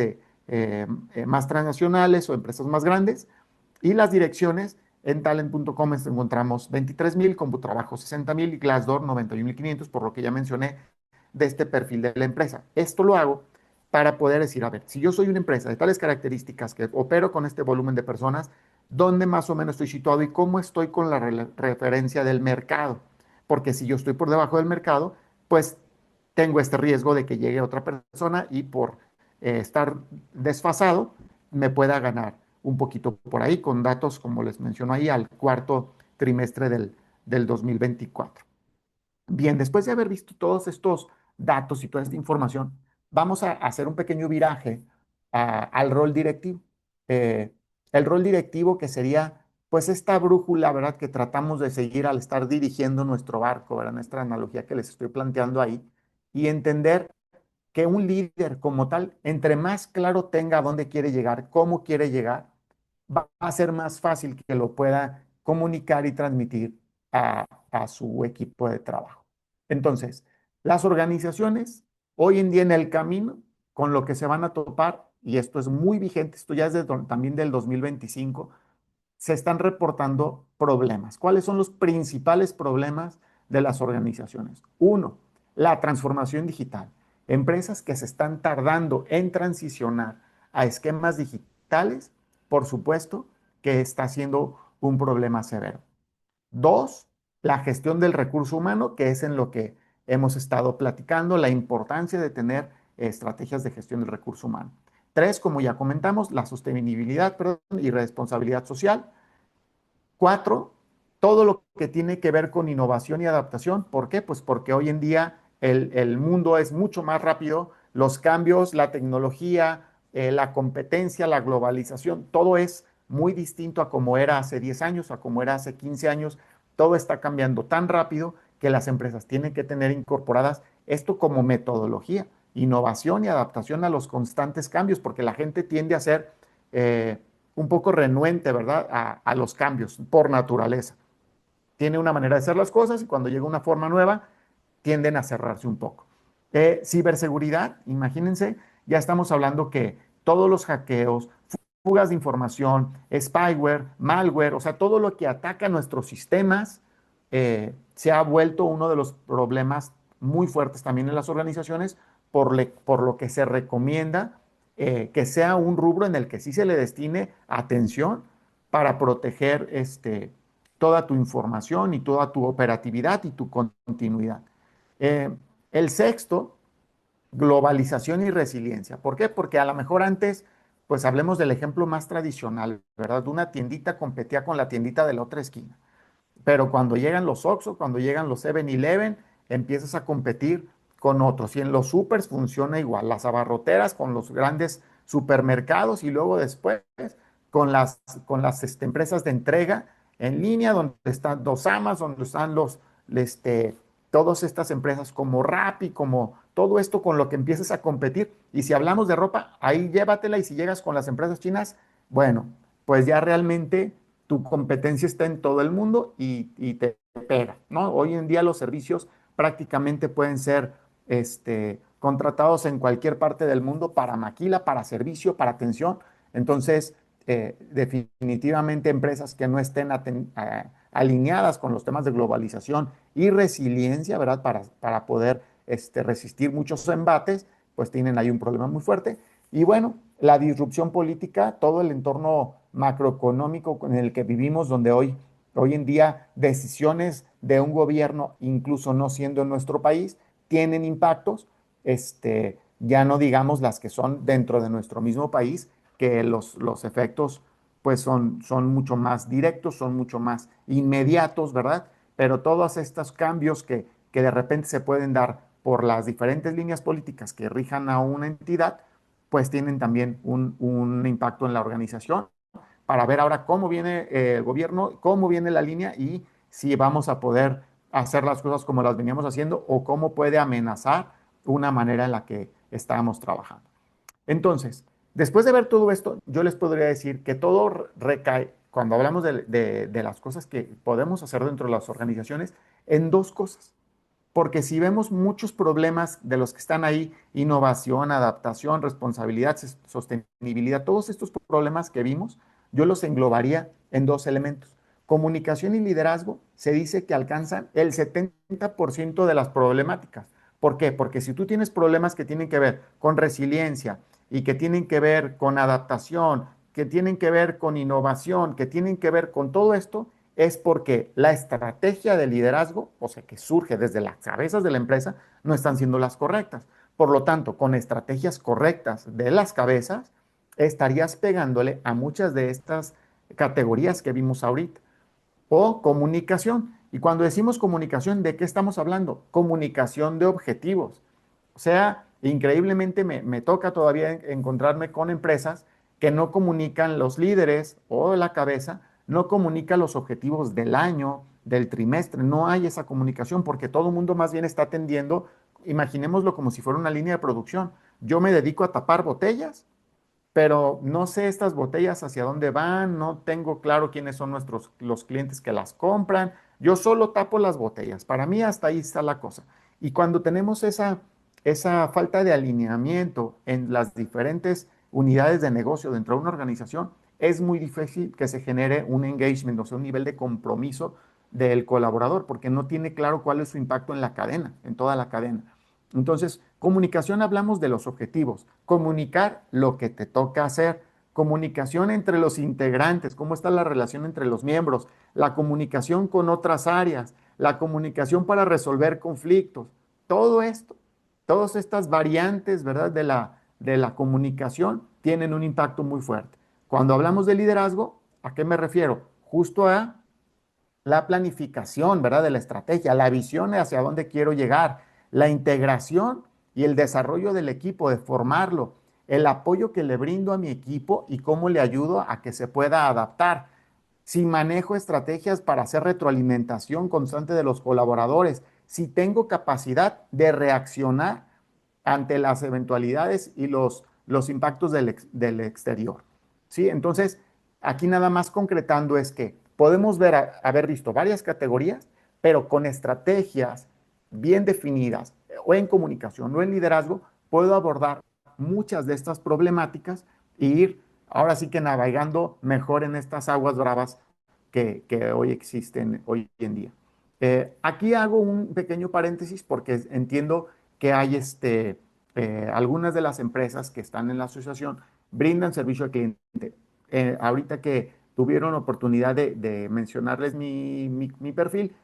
más transnacionales o empresas más grandes. Y las direcciones en talent.com encontramos 23,000, CompuTrabajo 60,000 y Glassdoor 91,500, por lo que ya mencioné de este perfil de la empresa. Esto lo hago para poder decir, a ver, si yo soy una empresa de tales características que opero con este volumen de personas, ¿dónde más o menos estoy situado y cómo estoy con la referencia del mercado? Porque si yo estoy por debajo del mercado, pues tengo este riesgo de que llegue otra persona y por estar desfasado me pueda ganar un poquito por ahí con datos, como les menciono ahí, al cuarto trimestre del 2024. Bien, después de haber visto todos estos datos y toda esta información, vamos a hacer un pequeño viraje al rol directivo. Eh, el rol directivo que sería, pues, esta brújula, ¿verdad? Que tratamos de seguir al estar dirigiendo nuestro barco, ¿verdad? Nuestra analogía que les estoy planteando ahí, y entender que un líder como tal, entre más claro tenga a dónde quiere llegar, cómo quiere llegar, va a ser más fácil que lo pueda comunicar y transmitir a su equipo de trabajo. Entonces, las organizaciones hoy en día en el camino con lo que se van a topar, y esto es muy vigente, esto ya es también del 2025, se están reportando problemas. ¿Cuáles son los principales problemas de las organizaciones. Uno, la transformación digital. Empresas que se están tardando en transicionar a esquemas digitales, por supuesto que está siendo un problema severo. Dos, la gestión del recurso humano, que es en lo que hemos estado platicando, la importancia de tener estrategias de gestión del recurso humano. Tres, como ya comentamos, la sostenibilidad, perdón, y responsabilidad social. Cuatro, todo lo que tiene que ver con innovación y adaptación. ¿Por qué? Pues porque hoy en día el mundo es mucho más rápido, los cambios, la tecnología, la competencia, la globalización, todo es muy distinto a como era hace 10 años, a como era hace 15 años. Todo está cambiando tan rápido que las empresas tienen que tener incorporadas esto como metodología, innovación y adaptación a los constantes cambios, porque la gente tiende a ser un poco renuente, ¿verdad?, a los cambios por naturaleza. Tiene una manera de hacer las cosas y cuando llega una forma nueva, tienden a cerrarse un poco. Ciberseguridad, imagínense, ya estamos hablando que todos los hackeos, fugas de información, spyware, malware, o sea, todo lo que ataca nuestros sistemas, se ha vuelto uno de los problemas muy fuertes también en las organizaciones, por lo que se recomienda que sea un rubro en el que sí se le destine atención para proteger toda tu información y toda tu operatividad y tu continuidad. Eh, el sexto, globalización y resiliencia. ¿Por qué? Porque a lo mejor antes, pues hablemos del ejemplo más tradicional, ¿verdad? Una tiendita competía con la tiendita de la otra esquina. Pero cuando llegan los Oxxo, cuando llegan los 7-Eleven, empiezas a competir con otros. Y en los supers funciona igual, las abarroteras con los grandes supermercados y luego después con las empresas de entrega en línea, donde están los Amazon, donde están todas estas empresas como Rappi, como todo esto con lo que empiezas a competir. Y si hablamos de ropa, ahí llévatela y si llegas con las empresas chinas, bueno, pues ya realmente tu competencia está en todo el mundo y te pega, ¿no? Hoy en día los servicios prácticamente pueden ser contratados en cualquier parte del mundo para maquila, para servicio, para atención. Entonces, definitivamente empresas que no estén alineadas con los temas de globalización y resiliencia, ¿verdad? Para poder resistir muchos embates, pues tienen ahí un problema muy fuerte. Y bueno, la disrupción política, todo el entorno macroeconómico en el que vivimos, donde hoy en día decisiones de un gobierno, incluso no siendo en nuestro país, tienen impactos, ya no digamos las que son dentro de nuestro mismo país, que los efectos pues son mucho más directos, son mucho más inmediatos, ¿verdad? Pero todos estos cambios que de repente se pueden dar por las diferentes líneas políticas que rijan a una entidad, pues tienen también un impacto en la organización para ver ahora cómo viene el gobierno, cómo viene la línea y si vamos a poder hacer las cosas como las veníamos haciendo o cómo puede amenazar una manera en la que estábamos trabajando. Entonces, después de ver todo esto, yo les podría decir que todo recae, cuando hablamos de las cosas que podemos hacer dentro de las organizaciones, en dos cosas. Porque si vemos muchos problemas de los que están ahí, innovación, adaptación, responsabilidad, sostenibilidad, todos estos problemas que vimos, yo los englobaría en dos elementos. Comunicación y liderazgo se dice que alcanzan el 70% de las problemáticas. ¿Por qué? Porque si tú tienes problemas que tienen que ver con resiliencia y que tienen que ver con adaptación, que tienen que ver con innovación, que tienen que ver con todo esto, es porque la estrategia de liderazgo, o sea, que surge desde las cabezas de la empresa, no están siendo las correctas. Por lo tanto, con estrategias correctas de las cabezas, estarías pegándole a muchas de estas categorías que vimos ahorita. O comunicación. Y cuando decimos comunicación, ¿de qué estamos hablando? Comunicación de objetivos. O sea, increíblemente me toca todavía encontrarme con empresas que no comunican los líderes o la cabeza, no comunica los objetivos del año, del trimestre, no hay esa comunicación porque todo el mundo más bien está atendiendo, imaginémoslo como si fuera una línea de producción. Yo me dedico a tapar botellas, pero no sé estas botellas hacia dónde van, no tengo claro quiénes son los clientes que las compran. Yo solo tapo las botellas. Para mí hasta ahí está la cosa. Y cuando tenemos esa falta de alineamiento en las diferentes unidades de negocio dentro de una organización, es muy difícil que se genere un engagement, o sea, un nivel de compromiso del colaborador, porque no tiene claro cuál es su impacto en la cadena, en toda la cadena. Entonces, comunicación, hablamos de los objetivos, comunicar lo que te toca hacer, comunicación entre los integrantes, cómo está la relación entre los miembros, la comunicación con otras áreas, la comunicación para resolver conflictos, todo esto, todas estas variantes, ¿verdad? De la comunicación tienen un impacto muy fuerte. Cuando hablamos de liderazgo, ¿a qué me refiero? Justo a la planificación, ¿verdad? De la estrategia, la visión hacia dónde quiero llegar, la integración y el desarrollo del equipo, de formarlo, el apoyo que le brindo a mi equipo y cómo le ayudo a que se pueda adaptar. Si manejo estrategias para hacer retroalimentación constante de los colaboradores, si tengo capacidad de reaccionar ante las eventualidades y los impactos del exterior. ¿Sí? Entonces, aquí nada más concretando es que podemos haber visto varias categorías, pero con estrategias bien definidas o en comunicación o en liderazgo, puedo abordar muchas de estas problemáticas e ir ahora sí que navegando mejor en estas aguas bravas que hoy existen hoy en día. Aquí hago un pequeño paréntesis porque entiendo que hay algunas de las empresas que están en la asociación brindan servicio al cliente. Ahorita que tuvieron oportunidad de mencionarles mi perfil,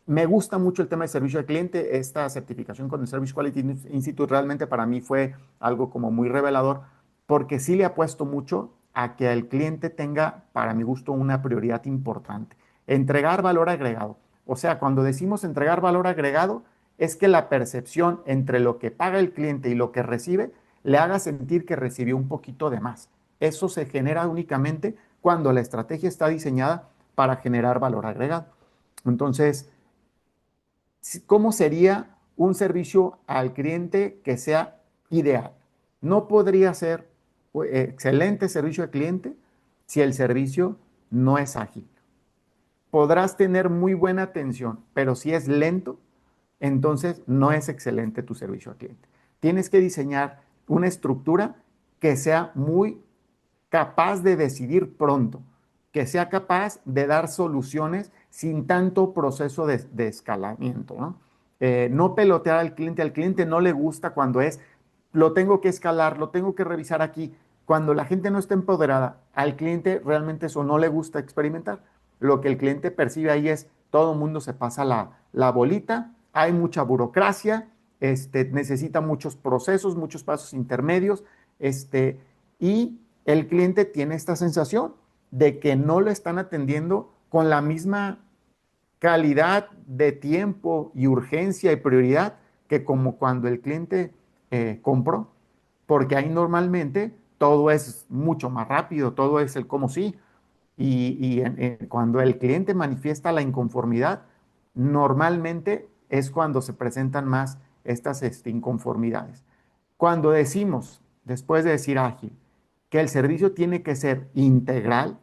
me gusta mucho el tema de servicio al cliente. Esta certificación con el Service Quality Institute realmente para mí fue algo como muy revelador, porque sí le apuesto mucho a que el cliente tenga, para mi gusto, una prioridad importante. Entregar valor agregado. O sea, cuando decimos entregar valor agregado, es que la percepción entre lo que paga el cliente y lo que recibe le haga sentir que recibió un poquito de más. Eso se genera únicamente cuando la estrategia está diseñada para generar valor agregado. Entonces, ¿cómo sería un servicio al cliente que sea ideal? No podría ser excelente servicio al cliente si el servicio no es ágil. Podrás tener muy buena atención, pero si es lento, entonces no es excelente tu servicio al cliente. Tienes que diseñar una estructura que sea muy capaz de decidir pronto, que sea capaz de dar soluciones sin tanto proceso de escalamiento, ¿no? No pelotear al cliente no le gusta cuando lo tengo que escalar, lo tengo que revisar aquí. Cuando la gente no está empoderada, al cliente realmente eso no le gusta experimentar. Lo que el cliente percibe ahí es todo el mundo se pasa la bolita, hay mucha burocracia, necesita muchos procesos, muchos pasos intermedios, y el cliente tiene esta sensación de que no lo están atendiendo con la misma calidad de tiempo y urgencia y prioridad que como cuando el cliente compró, porque ahí normalmente todo es mucho más rápido, todo es el como sí, y cuando el cliente manifiesta la inconformidad, normalmente es cuando se presentan más estas inconformidades. Cuando decimos, después de decir ágil, que el servicio tiene que ser integral,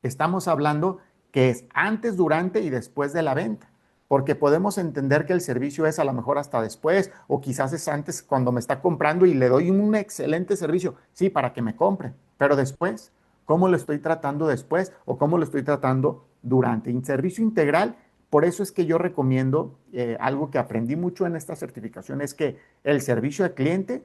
estamos hablando que es antes, durante y después de la venta, porque podemos entender que el servicio es a lo mejor hasta después o quizás es antes cuando me está comprando y le doy un excelente servicio, sí, para que me compre, pero después, ¿cómo lo estoy tratando después o cómo lo estoy tratando durante? En servicio integral, por eso es que yo recomiendo algo que aprendí mucho en esta certificación, es que el servicio al cliente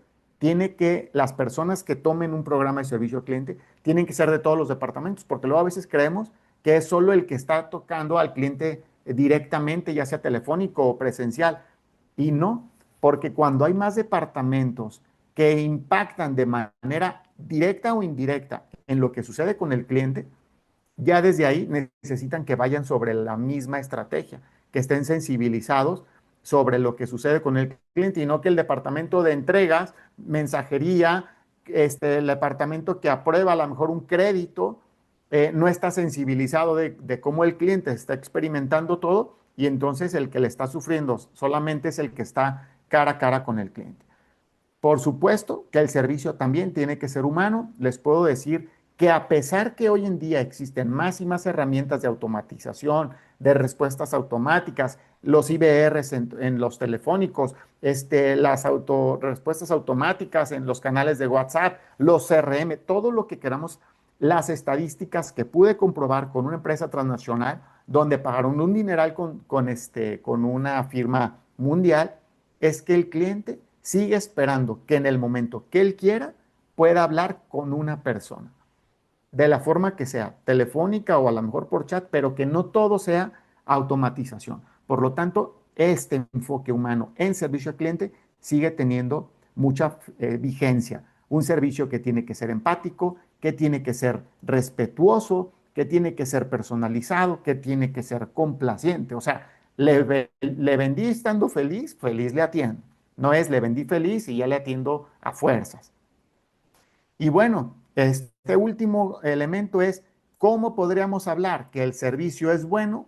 las personas que tomen un programa de servicio al cliente, tienen que ser de todos los departamentos, porque luego a veces creemos que es solo el que está tocando al cliente directamente, ya sea telefónico o presencial. Y no, porque cuando hay más departamentos que impactan de manera directa o indirecta en lo que sucede con el cliente, ya desde ahí necesitan que vayan sobre la misma estrategia, que estén sensibilizados sobre lo que sucede con el cliente y no que el departamento de entregas, mensajería, el departamento que aprueba a lo mejor un crédito, no está sensibilizado de cómo el cliente está experimentando todo y entonces el que le está sufriendo solamente es el que está cara a cara con el cliente. Por supuesto que el servicio también tiene que ser humano. Les puedo decir que a pesar que hoy en día existen más y más herramientas de automatización, de respuestas automáticas, los IVRs en los telefónicos, las respuestas automáticas en los canales de WhatsApp, los CRM, todo lo que queramos, las estadísticas que pude comprobar con una empresa transnacional donde pagaron un dineral con una firma mundial, es que el cliente sigue esperando que en el momento que él quiera pueda hablar con una persona de la forma que sea, telefónica o a lo mejor por chat, pero que no todo sea automatización. Por lo tanto, este enfoque humano en servicio al cliente sigue teniendo mucha vigencia. Un servicio que tiene que ser empático, que tiene que ser respetuoso, que tiene que ser personalizado, que tiene que ser complaciente. O sea, le vendí estando feliz, feliz le atiendo. No es le vendí feliz y ya le atiendo a fuerzas. Y bueno, este último elemento es cómo podríamos hablar que el servicio es bueno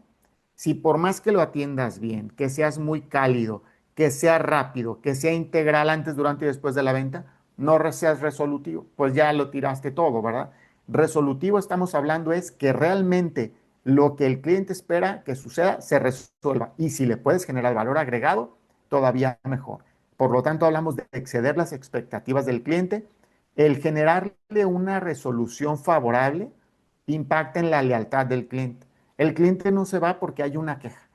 si por más que lo atiendas bien, que seas muy cálido, que sea rápido, que sea integral antes, durante y después de la venta, no seas resolutivo, pues ya lo tiraste todo, ¿verdad? Resolutivo estamos hablando es que realmente lo que el cliente espera que suceda se resuelva y si le puedes generar valor agregado, todavía mejor. Por lo tanto, hablamos de exceder las expectativas del cliente. El generarle una resolución favorable impacta en la lealtad del cliente. El cliente no se va porque hay una queja.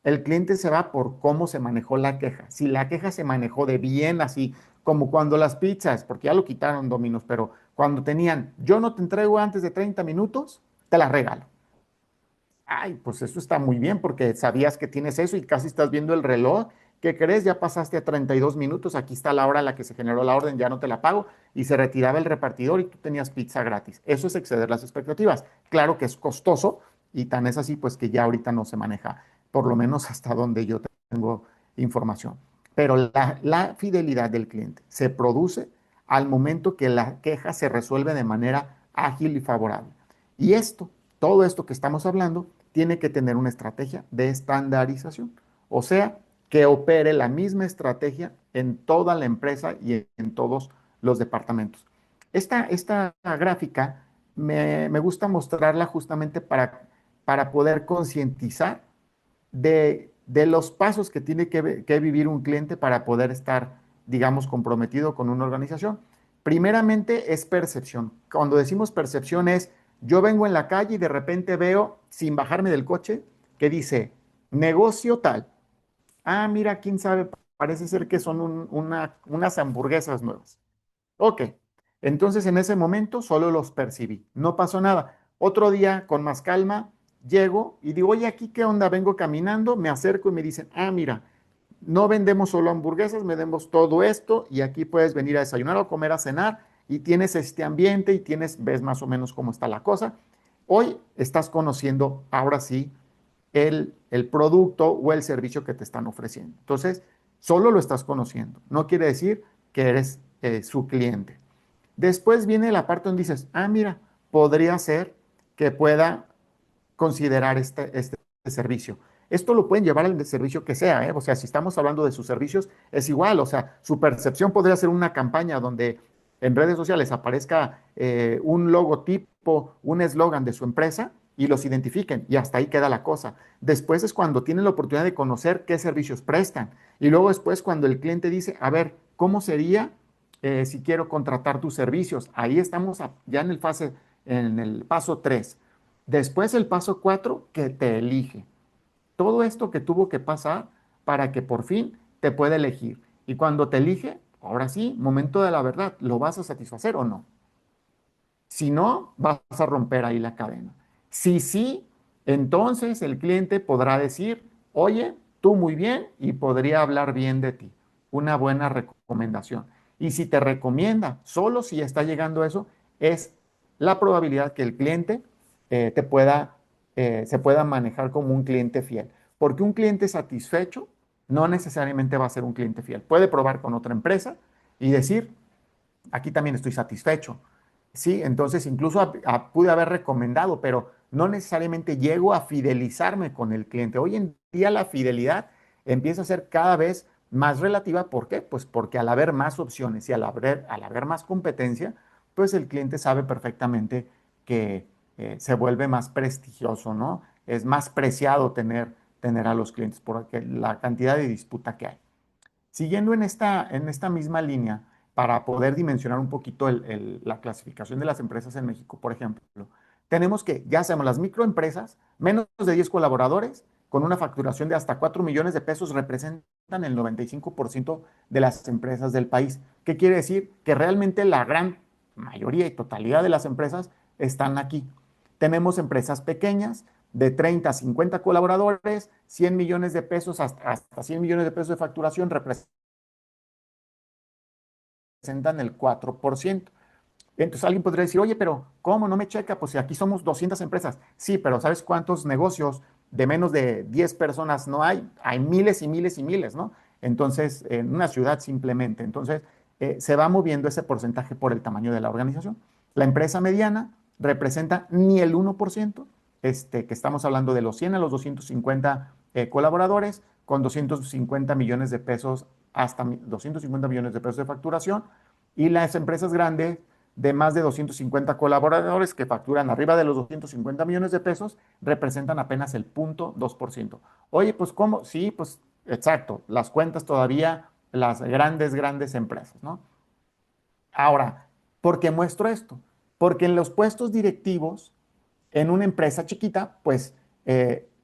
El cliente se va por cómo se manejó la queja. Si la queja se manejó de bien, así como cuando las pizzas, porque ya lo quitaron Domino's, pero cuando tenían, yo no te entrego antes de 30 minutos, te las regalo. Ay, pues eso está muy bien porque sabías que tienes eso y casi estás viendo el reloj. ¿Qué crees? Ya pasaste a 32 minutos, aquí está la hora a la que se generó la orden, ya no te la pago y se retiraba el repartidor y tú tenías pizza gratis. Eso es exceder las expectativas. Claro que es costoso y tan es así pues que ya ahorita no se maneja, por lo menos hasta donde yo tengo información. Pero la fidelidad del cliente se produce al momento que la queja se resuelve de manera ágil y favorable. Y todo esto que estamos hablando, tiene que tener una estrategia de estandarización. O sea, que opere la misma estrategia en toda la empresa y en todos los departamentos. Esta gráfica me gusta mostrarla justamente para poder concientizar de los pasos que tiene que vivir un cliente para poder estar, digamos, comprometido con una organización. Primeramente es percepción. Cuando decimos percepción es, yo vengo en la calle y de repente veo, sin bajarme del coche, que dice, negocio tal. Ah, mira, quién sabe, parece ser que son unas hamburguesas nuevas. Ok, entonces en ese momento solo los percibí, no pasó nada. Otro día, con más calma, llego y digo, oye, ¿aquí qué onda? Vengo caminando, me acerco y me dicen, ah, mira, no vendemos solo hamburguesas, vendemos todo esto y aquí puedes venir a desayunar o comer, a cenar y tienes este ambiente y ves más o menos cómo está la cosa. Hoy estás conociendo, ahora sí, el producto o el servicio que te están ofreciendo. Entonces, solo lo estás conociendo. No quiere decir que eres su cliente. Después viene la parte donde dices, ah, mira, podría ser que pueda considerar este servicio. Esto lo pueden llevar al servicio que sea, ¿eh? O sea, si estamos hablando de sus servicios, es igual, o sea, su percepción podría ser una campaña donde en redes sociales aparezca un logotipo, un eslogan de su empresa y los identifiquen y hasta ahí queda la cosa. Después es cuando tienen la oportunidad de conocer qué servicios prestan y luego después cuando el cliente dice, a ver, ¿cómo sería si quiero contratar tus servicios? Ahí estamos ya en el paso 3. Después el paso 4 que te elige. Todo esto que tuvo que pasar para que por fin te pueda elegir. Y cuando te elige, ahora sí, momento de la verdad, ¿lo vas a satisfacer o no? Si no, vas a romper ahí la cadena. Si sí, entonces el cliente podrá decir, oye, tú muy bien y podría hablar bien de ti. Una buena recomendación. Y si te recomienda, solo si está llegando a eso, es la probabilidad que el cliente se pueda manejar como un cliente fiel. Porque un cliente satisfecho no necesariamente va a ser un cliente fiel. Puede probar con otra empresa y decir, aquí también estoy satisfecho. Sí, entonces incluso pude haber recomendado, pero no necesariamente llego a fidelizarme con el cliente. Hoy en día la fidelidad empieza a ser cada vez más relativa. ¿Por qué? Pues porque al haber más opciones y al haber más competencia, pues el cliente sabe perfectamente que se vuelve más prestigioso, ¿no? Es más preciado tener a los clientes por la cantidad de disputa que hay. Siguiendo en esta misma línea, para poder dimensionar un poquito la clasificación de las empresas en México, por ejemplo, tenemos que, ya sabemos, las microempresas Menos de 10 colaboradores con una facturación de hasta 4 millones de pesos representan el 95% de las empresas del país. ¿Qué quiere decir? Que realmente la gran mayoría y totalidad de las empresas están aquí. Tenemos empresas pequeñas de 30 a 50 colaboradores, 100 millones de pesos, hasta 100 millones de pesos de facturación representan el 4%. Entonces alguien podría decir, oye, pero ¿cómo no me checa? Pues si aquí somos 200 empresas. Sí, pero ¿sabes cuántos negocios de menos de 10 personas no hay? Hay miles y miles y miles, ¿no? Entonces, en una ciudad simplemente. Entonces, se va moviendo ese porcentaje por el tamaño de la organización. La empresa mediana representa ni el 1%, que estamos hablando de los 100 a los 250 colaboradores, con 250 millones de pesos, hasta 250 millones de pesos de facturación. Y las empresas grandes de más de 250 colaboradores que facturan arriba de los 250 millones de pesos, representan apenas el 0.2%. Oye, pues ¿cómo? Sí, pues exacto, las cuentas todavía las grandes empresas, ¿no? Ahora, ¿por qué muestro esto? Porque en los puestos directivos, en una empresa chiquita, pues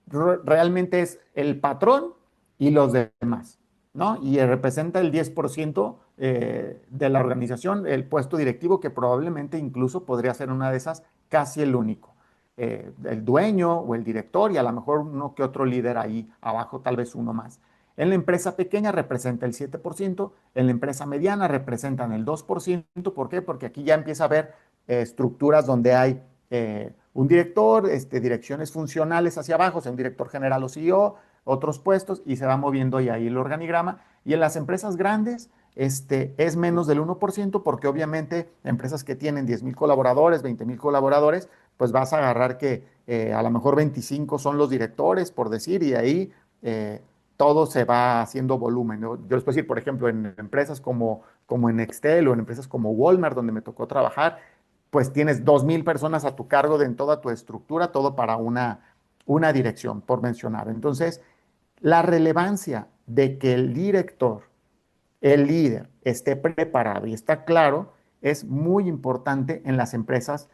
realmente es el patrón y los demás, ¿no? Y representa el 10% de la organización, el puesto directivo, que probablemente incluso podría ser una de esas casi el único. El dueño o el director y a lo mejor uno que otro líder ahí abajo, tal vez uno más. En la empresa pequeña representa el 7%, en la empresa mediana representan el 2%. ¿Por qué? Porque aquí ya empieza a haber estructuras donde hay un director, direcciones funcionales hacia abajo, o sea, un director general o CEO, otros puestos, y se va moviendo ahí el organigrama. Y en las empresas grandes, es menos del 1%, porque obviamente empresas que tienen 10,000 colaboradores, 20,000 colaboradores, pues vas a agarrar que a lo mejor 25 son los directores, por decir, y ahí todo se va haciendo volumen, ¿no? Yo les puedo decir, por ejemplo, en empresas como en Excel o en empresas como Walmart, donde me tocó trabajar, pues tienes 2,000 personas a tu cargo en toda tu estructura, todo para una dirección, por mencionar. Entonces, la relevancia de que el director, el líder, esté preparado y está claro es muy importante en las empresas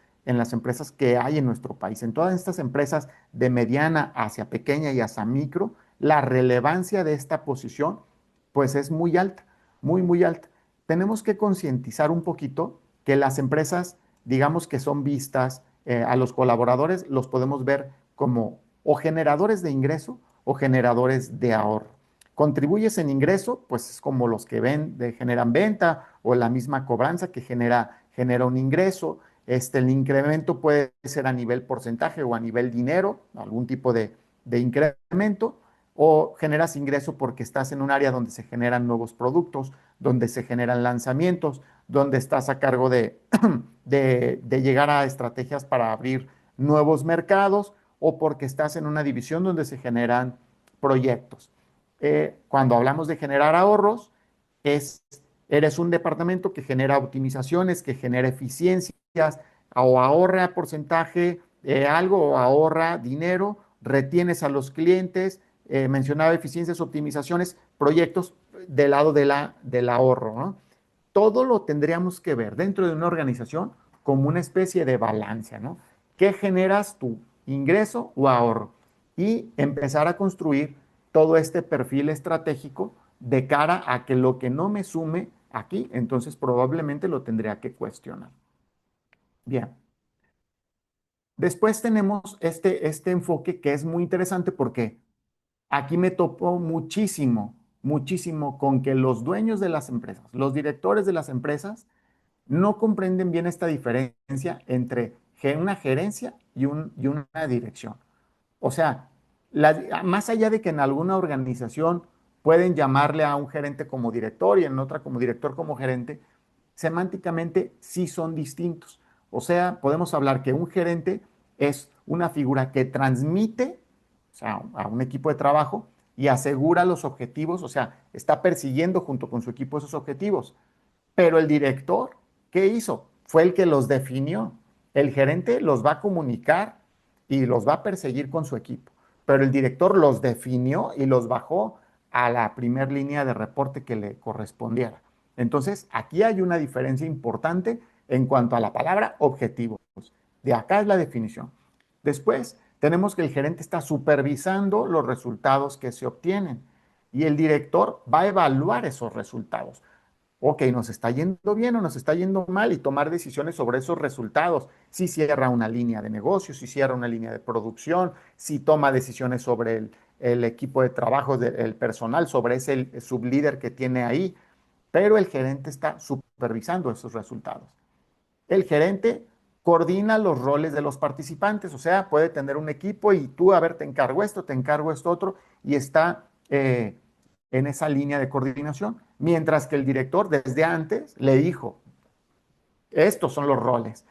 que hay en nuestro país. En todas estas empresas de mediana hacia pequeña y hacia micro, la relevancia de esta posición pues es muy alta, muy alta. Tenemos que concientizar un poquito que las empresas, digamos que son vistas, a los colaboradores los podemos ver como o generadores de ingreso o generadores de ahorro. Contribuyes en ingreso, pues es como los que generan venta o la misma cobranza que genera un ingreso. El incremento puede ser a nivel porcentaje o a nivel dinero, algún tipo de incremento, o generas ingreso porque estás en un área donde se generan nuevos productos, donde se generan lanzamientos, donde estás a cargo de llegar a estrategias para abrir nuevos mercados, o porque estás en una división donde se generan proyectos. Cuando hablamos de generar ahorros, es, eres un departamento que genera optimizaciones, que genera eficiencias, o ahorra porcentaje, algo, o ahorra dinero, retienes a los clientes, mencionaba eficiencias, optimizaciones, proyectos del lado del ahorro, ¿no? Todo lo tendríamos que ver dentro de una organización como una especie de balance, ¿no? ¿Qué generas tú? ¿Ingreso o ahorro? Y empezar a construir todo este perfil estratégico de cara a que lo que no me sume aquí, entonces probablemente lo tendría que cuestionar. Bien. Después tenemos este enfoque que es muy interesante porque aquí me topo muchísimo con que los dueños de las empresas, los directores de las empresas, no comprenden bien esta diferencia entre una gerencia y una dirección. O sea, más allá de que en alguna organización pueden llamarle a un gerente como director y en otra como director como gerente, semánticamente sí son distintos. O sea, podemos hablar que un gerente es una figura que transmite, o sea, a un equipo de trabajo y asegura los objetivos, o sea, está persiguiendo junto con su equipo esos objetivos. Pero el director, ¿qué hizo? Fue el que los definió. El gerente los va a comunicar y los va a perseguir con su equipo. Pero el director los definió y los bajó a la primer línea de reporte que le correspondiera. Entonces, aquí hay una diferencia importante en cuanto a la palabra objetivos. De acá es la definición. Después, tenemos que el gerente está supervisando los resultados que se obtienen y el director va a evaluar esos resultados. Ok, nos está yendo bien o nos está yendo mal y tomar decisiones sobre esos resultados. Si cierra una línea de negocio, si cierra una línea de producción, si toma decisiones sobre el equipo de trabajo, el personal, sobre ese sublíder que tiene ahí. Pero el gerente está supervisando esos resultados. El gerente coordina los roles de los participantes, o sea, puede tener un equipo y tú, a ver, te encargo esto otro, y está en esa línea de coordinación, mientras que el director desde antes le dijo, estos son los roles,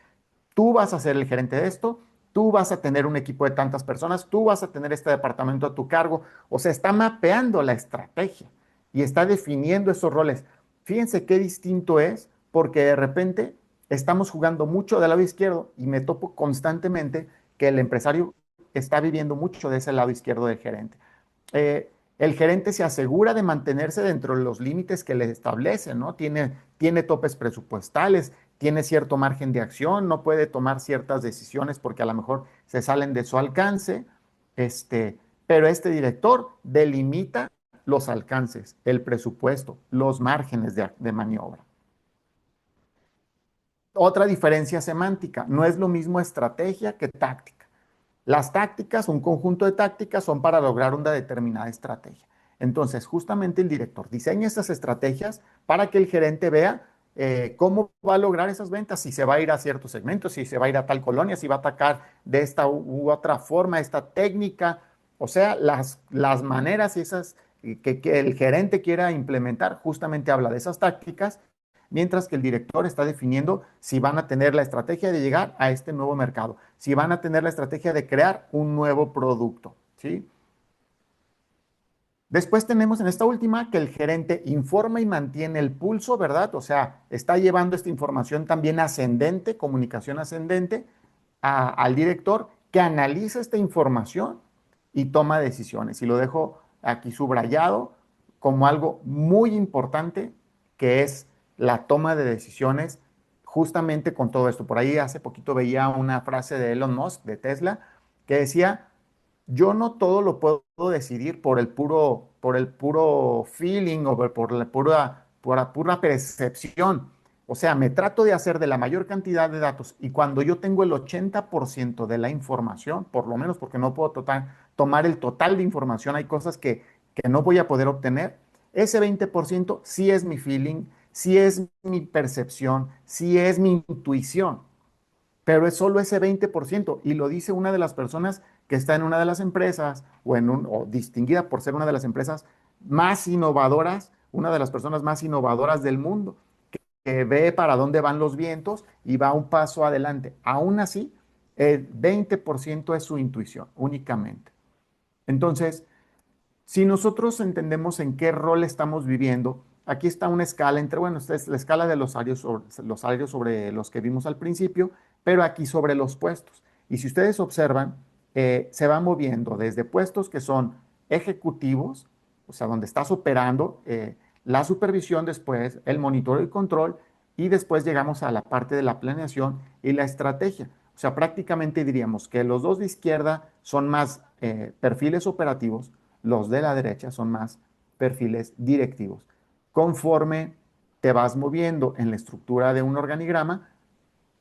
tú vas a ser el gerente de esto, tú vas a tener un equipo de tantas personas, tú vas a tener este departamento a tu cargo, o sea, está mapeando la estrategia y está definiendo esos roles. Fíjense qué distinto es, porque de repente estamos jugando mucho del lado izquierdo y me topo constantemente que el empresario está viviendo mucho de ese lado izquierdo del gerente. El gerente se asegura de mantenerse dentro de los límites que le establecen, ¿no? Tiene topes presupuestales, tiene cierto margen de acción, no puede tomar ciertas decisiones porque a lo mejor se salen de su alcance, pero este director delimita los alcances, el presupuesto, los márgenes de maniobra. Otra diferencia semántica, no es lo mismo estrategia que táctica. Las tácticas, un conjunto de tácticas, son para lograr una determinada estrategia. Entonces, justamente el director diseña esas estrategias para que el gerente vea cómo va a lograr esas ventas, si se va a ir a ciertos segmentos, si se va a ir a tal colonia, si va a atacar de esta u otra forma, esta técnica, o sea, las maneras y esas que el gerente quiera implementar, justamente habla de esas tácticas, mientras que el director está definiendo si van a tener la estrategia de llegar a este nuevo mercado, si van a tener la estrategia de crear un nuevo producto, ¿sí? Después tenemos en esta última que el gerente informa y mantiene el pulso, ¿verdad? O sea, está llevando esta información también ascendente, comunicación ascendente, al director que analiza esta información y toma decisiones. Y lo dejo aquí subrayado como algo muy importante, que es la toma de decisiones justamente con todo esto. Por ahí hace poquito veía una frase de Elon Musk, de Tesla, que decía, yo no todo lo puedo decidir por el puro feeling o por la pura percepción. O sea, me trato de hacer de la mayor cantidad de datos y cuando yo tengo el 80% de la información, por lo menos porque no puedo tomar el total de información, hay cosas que no voy a poder obtener, ese 20% sí es mi feeling, sí es mi percepción, sí es mi intuición, pero es solo ese 20%, y lo dice una de las personas que está en una de las empresas o distinguida por ser una de las empresas más innovadoras, una de las personas más innovadoras del mundo, que ve para dónde van los vientos y va un paso adelante. Aún así, el 20% es su intuición únicamente. Entonces, si nosotros entendemos en qué rol estamos viviendo, aquí está una escala entre, bueno, esta es la escala de los salarios sobre los que vimos al principio, pero aquí sobre los puestos. Y si ustedes observan, se va moviendo desde puestos que son ejecutivos, o sea, donde estás operando, la supervisión después, el monitoreo y control, y después llegamos a la parte de la planeación y la estrategia. O sea, prácticamente diríamos que los dos de izquierda son más perfiles operativos, los de la derecha son más perfiles directivos. Conforme te vas moviendo en la estructura de un organigrama,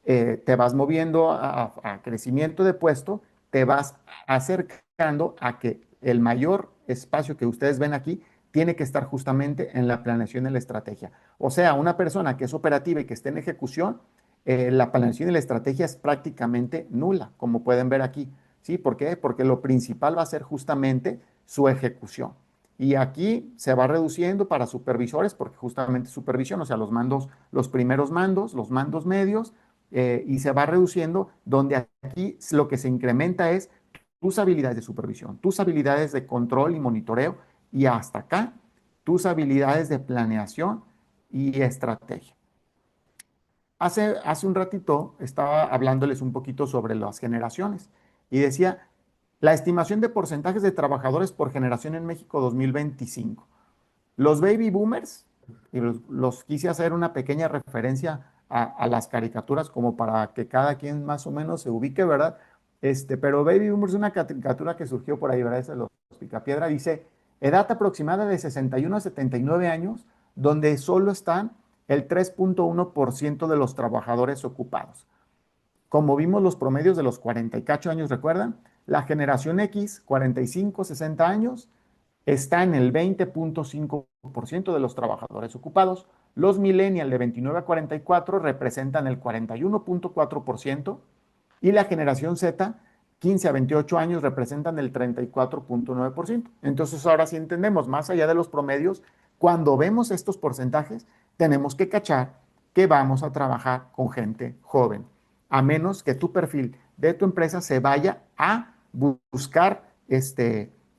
te vas moviendo a crecimiento de puesto, te vas acercando a que el mayor espacio que ustedes ven aquí tiene que estar justamente en la planeación y la estrategia. O sea, una persona que es operativa y que esté en ejecución, la planeación y la estrategia es prácticamente nula, como pueden ver aquí. ¿Sí? ¿Por qué? Porque lo principal va a ser justamente su ejecución. Y aquí se va reduciendo para supervisores, porque justamente supervisión, o sea, los mandos, los primeros mandos, los mandos medios, y se va reduciendo, donde aquí lo que se incrementa es tus habilidades de supervisión, tus habilidades de control y monitoreo, y hasta acá tus habilidades de planeación y estrategia. Hace un ratito estaba hablándoles un poquito sobre las generaciones y decía, la estimación de porcentajes de trabajadores por generación en México 2025. Los baby boomers, y los quise hacer una pequeña referencia a las caricaturas como para que cada quien más o menos se ubique, ¿verdad? Pero Baby Boomers es una caricatura que surgió por ahí, ¿verdad? Esa de los Picapiedra. Dice, edad aproximada de 61 a 79 años, donde solo están el 3.1% de los trabajadores ocupados. Como vimos los promedios de los 40 y cacho años, ¿recuerdan? La generación X, 45, 60 años, está en el 20.5% de los trabajadores ocupados. Los millennials de 29 a 44 representan el 41.4% y la generación Z, 15 a 28 años, representan el 34.9%. Entonces ahora sí entendemos, más allá de los promedios, cuando vemos estos porcentajes, tenemos que cachar que vamos a trabajar con gente joven, a menos que tu perfil de tu empresa se vaya a buscar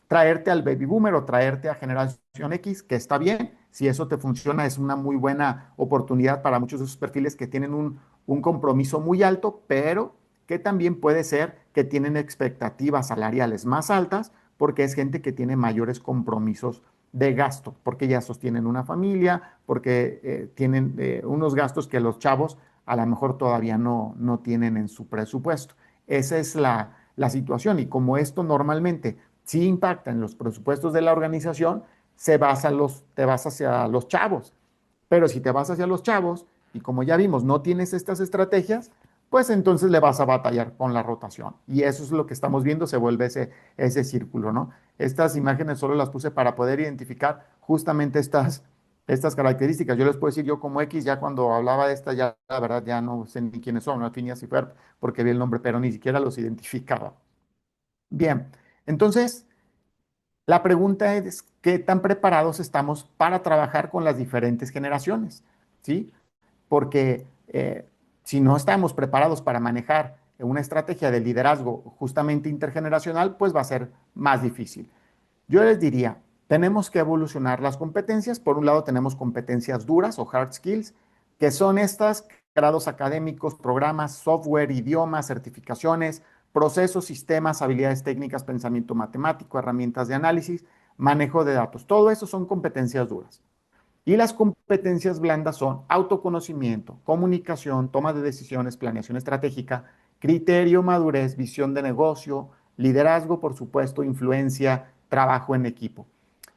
traerte al baby boomer o traerte a generación X, que está bien. Si eso te funciona, es una muy buena oportunidad para muchos de esos perfiles que tienen un compromiso muy alto, pero que también puede ser que tienen expectativas salariales más altas porque es gente que tiene mayores compromisos de gasto, porque ya sostienen una familia, porque tienen unos gastos que los chavos a lo mejor todavía no tienen en su presupuesto. Esa es la situación y como esto normalmente sí impacta en los presupuestos de la organización, te vas hacia los chavos. Pero si te vas hacia los chavos y como ya vimos, no tienes estas estrategias, pues entonces le vas a batallar con la rotación. Y eso es lo que estamos viendo, se vuelve ese círculo, ¿no? Estas imágenes solo las puse para poder identificar justamente estas características. Yo les puedo decir, yo como X, ya cuando hablaba de esta, ya la verdad ya no sé ni quiénes son, ¿no? Phineas y Ferb, porque vi el nombre, pero ni siquiera los identificaba. Bien, entonces la pregunta es, ¿qué tan preparados estamos para trabajar con las diferentes generaciones? ¿Sí? Porque si no estamos preparados para manejar una estrategia de liderazgo justamente intergeneracional, pues va a ser más difícil. Yo les diría, tenemos que evolucionar las competencias. Por un lado tenemos competencias duras o hard skills, que son estas, grados académicos, programas, software, idiomas, certificaciones, procesos, sistemas, habilidades técnicas, pensamiento matemático, herramientas de análisis, manejo de datos. Todo eso son competencias duras. Y las competencias blandas son autoconocimiento, comunicación, toma de decisiones, planeación estratégica, criterio, madurez, visión de negocio, liderazgo, por supuesto, influencia, trabajo en equipo.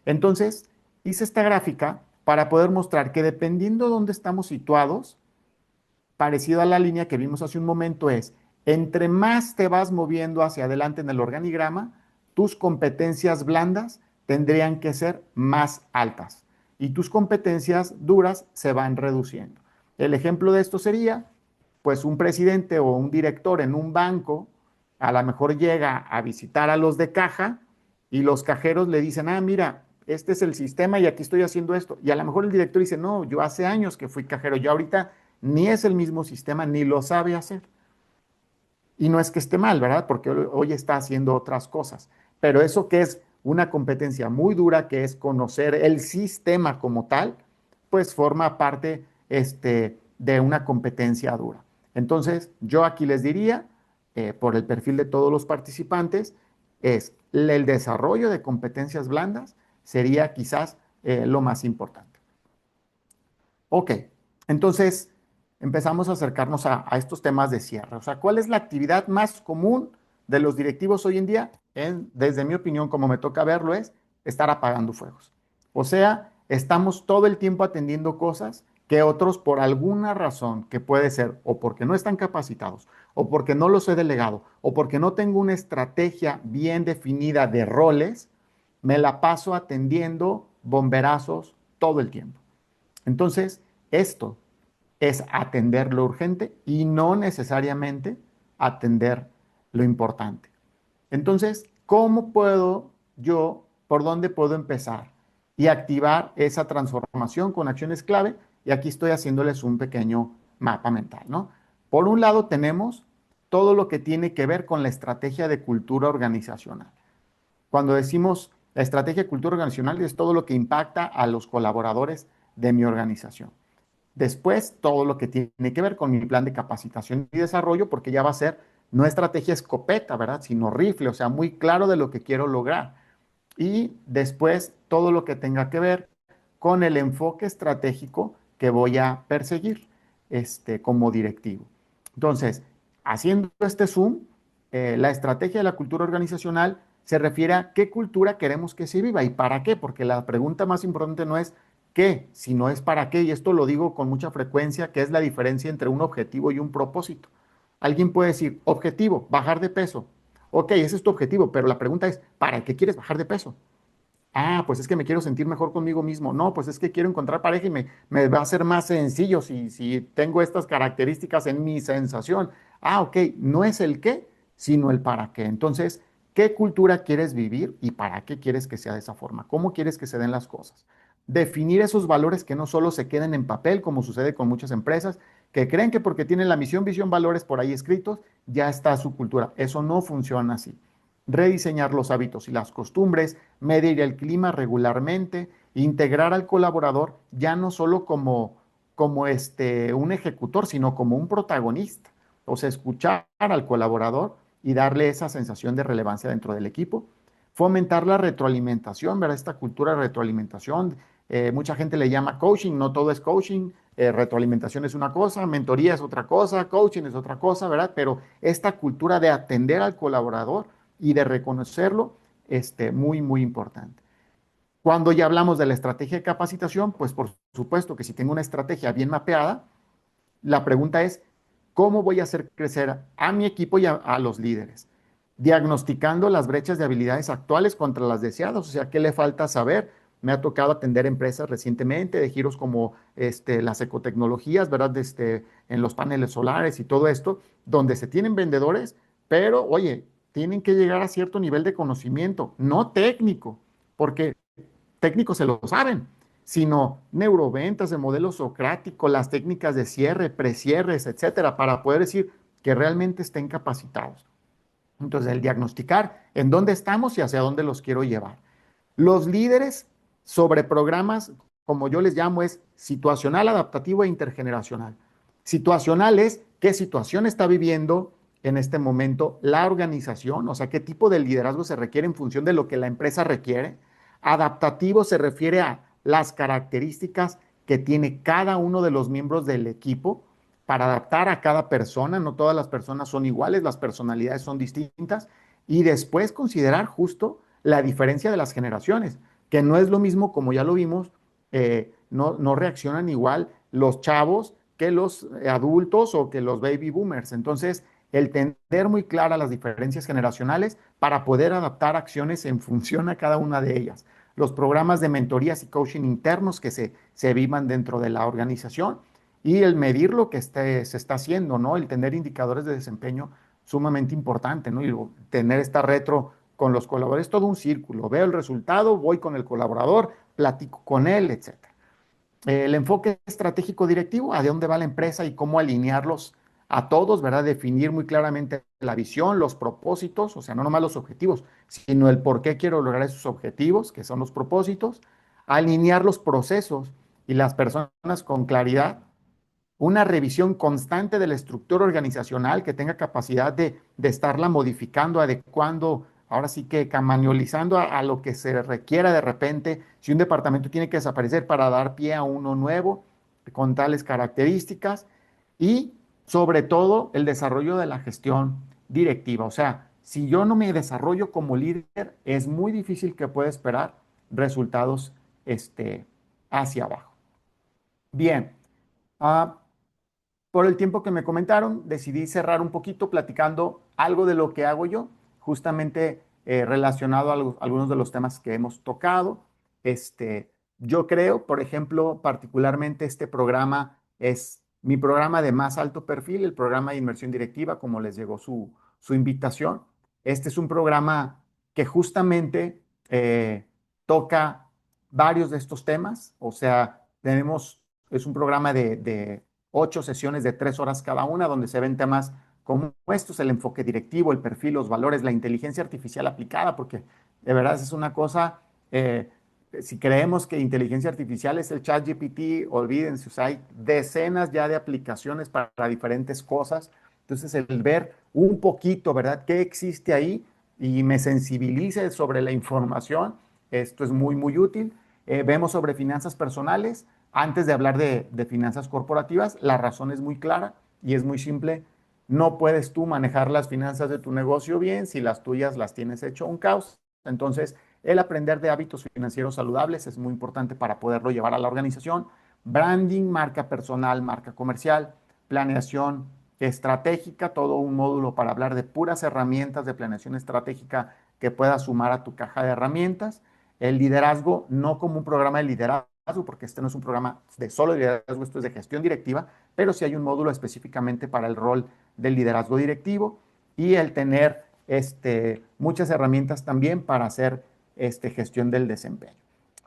Entonces, hice esta gráfica para poder mostrar que dependiendo de dónde estamos situados, parecido a la línea que vimos hace un momento, es entre más te vas moviendo hacia adelante en el organigrama, tus competencias blandas tendrían que ser más altas y tus competencias duras se van reduciendo. El ejemplo de esto sería, pues un presidente o un director en un banco a lo mejor llega a visitar a los de caja y los cajeros le dicen, ah, mira, este es el sistema y aquí estoy haciendo esto. Y a lo mejor el director dice, no, yo hace años que fui cajero, yo ahorita ni es el mismo sistema, ni lo sabe hacer. Y no es que esté mal, ¿verdad? Porque hoy está haciendo otras cosas. Pero eso que es una competencia muy dura, que es conocer el sistema como tal, pues forma parte de una competencia dura. Entonces, yo aquí les diría, por el perfil de todos los participantes, es el desarrollo de competencias blandas sería quizás lo más importante. Ok, entonces empezamos a acercarnos a estos temas de cierre. O sea, ¿cuál es la actividad más común de los directivos hoy en día? Desde mi opinión, como me toca verlo, es estar apagando fuegos. O sea, estamos todo el tiempo atendiendo cosas que otros por alguna razón, que puede ser o porque no están capacitados, o porque no los he delegado, o porque no tengo una estrategia bien definida de roles, me la paso atendiendo bomberazos todo el tiempo. Entonces, esto es atender lo urgente y no necesariamente atender lo importante. Entonces, ¿cómo puedo yo, por dónde puedo empezar y activar esa transformación con acciones clave? Y aquí estoy haciéndoles un pequeño mapa mental, ¿no? Por un lado tenemos todo lo que tiene que ver con la estrategia de cultura organizacional. Cuando decimos la estrategia de cultura organizacional es todo lo que impacta a los colaboradores de mi organización. Después, todo lo que tiene que ver con mi plan de capacitación y desarrollo, porque ya va a ser no estrategia escopeta, ¿verdad? Sino rifle, o sea, muy claro de lo que quiero lograr. Y después, todo lo que tenga que ver con el enfoque estratégico que voy a perseguir como directivo. Entonces, haciendo este zoom, la estrategia de la cultura organizacional se refiere a qué cultura queremos que se viva y para qué, porque la pregunta más importante no es qué, sino es para qué, y esto lo digo con mucha frecuencia, que es la diferencia entre un objetivo y un propósito. Alguien puede decir, objetivo, bajar de peso. Ok, ese es tu objetivo, pero la pregunta es, ¿para qué quieres bajar de peso? Ah, pues es que me quiero sentir mejor conmigo mismo. No, pues es que quiero encontrar pareja y me va a ser más sencillo si tengo estas características en mi sensación. Ah, ok, no es el qué, sino el para qué. Entonces, ¿qué cultura quieres vivir y para qué quieres que sea de esa forma? ¿Cómo quieres que se den las cosas? Definir esos valores que no solo se queden en papel, como sucede con muchas empresas, que creen que porque tienen la misión, visión, valores por ahí escritos, ya está su cultura. Eso no funciona así. Rediseñar los hábitos y las costumbres, medir el clima regularmente, integrar al colaborador ya no solo como un ejecutor, sino como un protagonista. O sea, escuchar al colaborador y darle esa sensación de relevancia dentro del equipo. Fomentar la retroalimentación, ¿verdad? Esta cultura de retroalimentación. Mucha gente le llama coaching, no todo es coaching. Retroalimentación es una cosa, mentoría es otra cosa, coaching es otra cosa, ¿verdad? Pero esta cultura de atender al colaborador y de reconocerlo, muy, muy importante. Cuando ya hablamos de la estrategia de capacitación, pues por supuesto que si tengo una estrategia bien mapeada, la pregunta es, ¿cómo voy a hacer crecer a mi equipo y a los líderes? Diagnosticando las brechas de habilidades actuales contra las deseadas, o sea, ¿qué le falta saber? Me ha tocado atender empresas recientemente de giros como las ecotecnologías, ¿verdad? En los paneles solares y todo esto, donde se tienen vendedores, pero oye, tienen que llegar a cierto nivel de conocimiento, no técnico, porque técnicos se lo saben, sino neuroventas, el modelo socrático, las técnicas de cierre, precierres, etcétera, para poder decir que realmente estén capacitados. Entonces, el diagnosticar en dónde estamos y hacia dónde los quiero llevar. Los líderes sobre programas, como yo les llamo, es situacional, adaptativo e intergeneracional. Situacional es qué situación está viviendo en este momento la organización, o sea, qué tipo de liderazgo se requiere en función de lo que la empresa requiere. Adaptativo se refiere a las características que tiene cada uno de los miembros del equipo para adaptar a cada persona. No todas las personas son iguales, las personalidades son distintas. Y después considerar justo la diferencia de las generaciones, que no es lo mismo, como ya lo vimos, no reaccionan igual los chavos que los adultos o que los baby boomers. Entonces, el tener muy claras las diferencias generacionales para poder adaptar acciones en función a cada una de ellas. Los programas de mentorías y coaching internos que se vivan dentro de la organización y el medir lo que se está haciendo, ¿no? El tener indicadores de desempeño sumamente importante, ¿no? Y tener esta retro con los colaboradores, todo un círculo. Veo el resultado, voy con el colaborador, platico con él, etcétera. El enfoque estratégico directivo, a dónde va la empresa y cómo alinearlos a todos, ¿verdad? Definir muy claramente la visión, los propósitos, o sea, no nomás los objetivos, sino el por qué quiero lograr esos objetivos, que son los propósitos, alinear los procesos y las personas con claridad, una revisión constante de la estructura organizacional que tenga capacidad de estarla modificando, adecuando, ahora sí que camañolizando a lo que se requiera de repente, si un departamento tiene que desaparecer para dar pie a uno nuevo con tales características y sobre todo el desarrollo de la gestión directiva. O sea, si yo no me desarrollo como líder, es muy difícil que pueda esperar resultados hacia abajo. Bien. Uh, por el tiempo que me comentaron, decidí cerrar un poquito platicando algo de lo que hago yo, justamente relacionado a algunos de los temas que hemos tocado. Yo creo, por ejemplo, particularmente este programa es mi programa de más alto perfil, el programa de inmersión directiva, como les llegó su invitación. Este es un programa que justamente toca varios de estos temas, o sea, es un programa de 8 sesiones de 3 horas cada una, donde se ven temas como estos, el enfoque directivo, el perfil, los valores, la inteligencia artificial aplicada, porque de verdad es una cosa, si creemos que inteligencia artificial es el chat GPT, olvídense, o sea, hay decenas ya de aplicaciones para diferentes cosas. Entonces, el ver un poquito, ¿verdad?, qué existe ahí y me sensibilice sobre la información, esto es muy, muy útil. Vemos sobre finanzas personales. Antes de hablar de finanzas corporativas, la razón es muy clara y es muy simple. no puedes tú manejar las finanzas de tu negocio bien si las tuyas las tienes hecho un caos. Entonces, el aprender de hábitos financieros saludables es muy importante para poderlo llevar a la organización. Branding, marca personal, marca comercial, planeación estratégica, todo un módulo para hablar de puras herramientas de planeación estratégica que puedas sumar a tu caja de herramientas. El liderazgo, no como un programa de liderazgo, porque este no es un programa de solo liderazgo, esto es de gestión directiva, pero sí hay un módulo específicamente para el rol del liderazgo directivo y el tener muchas herramientas también para hacer gestión del desempeño.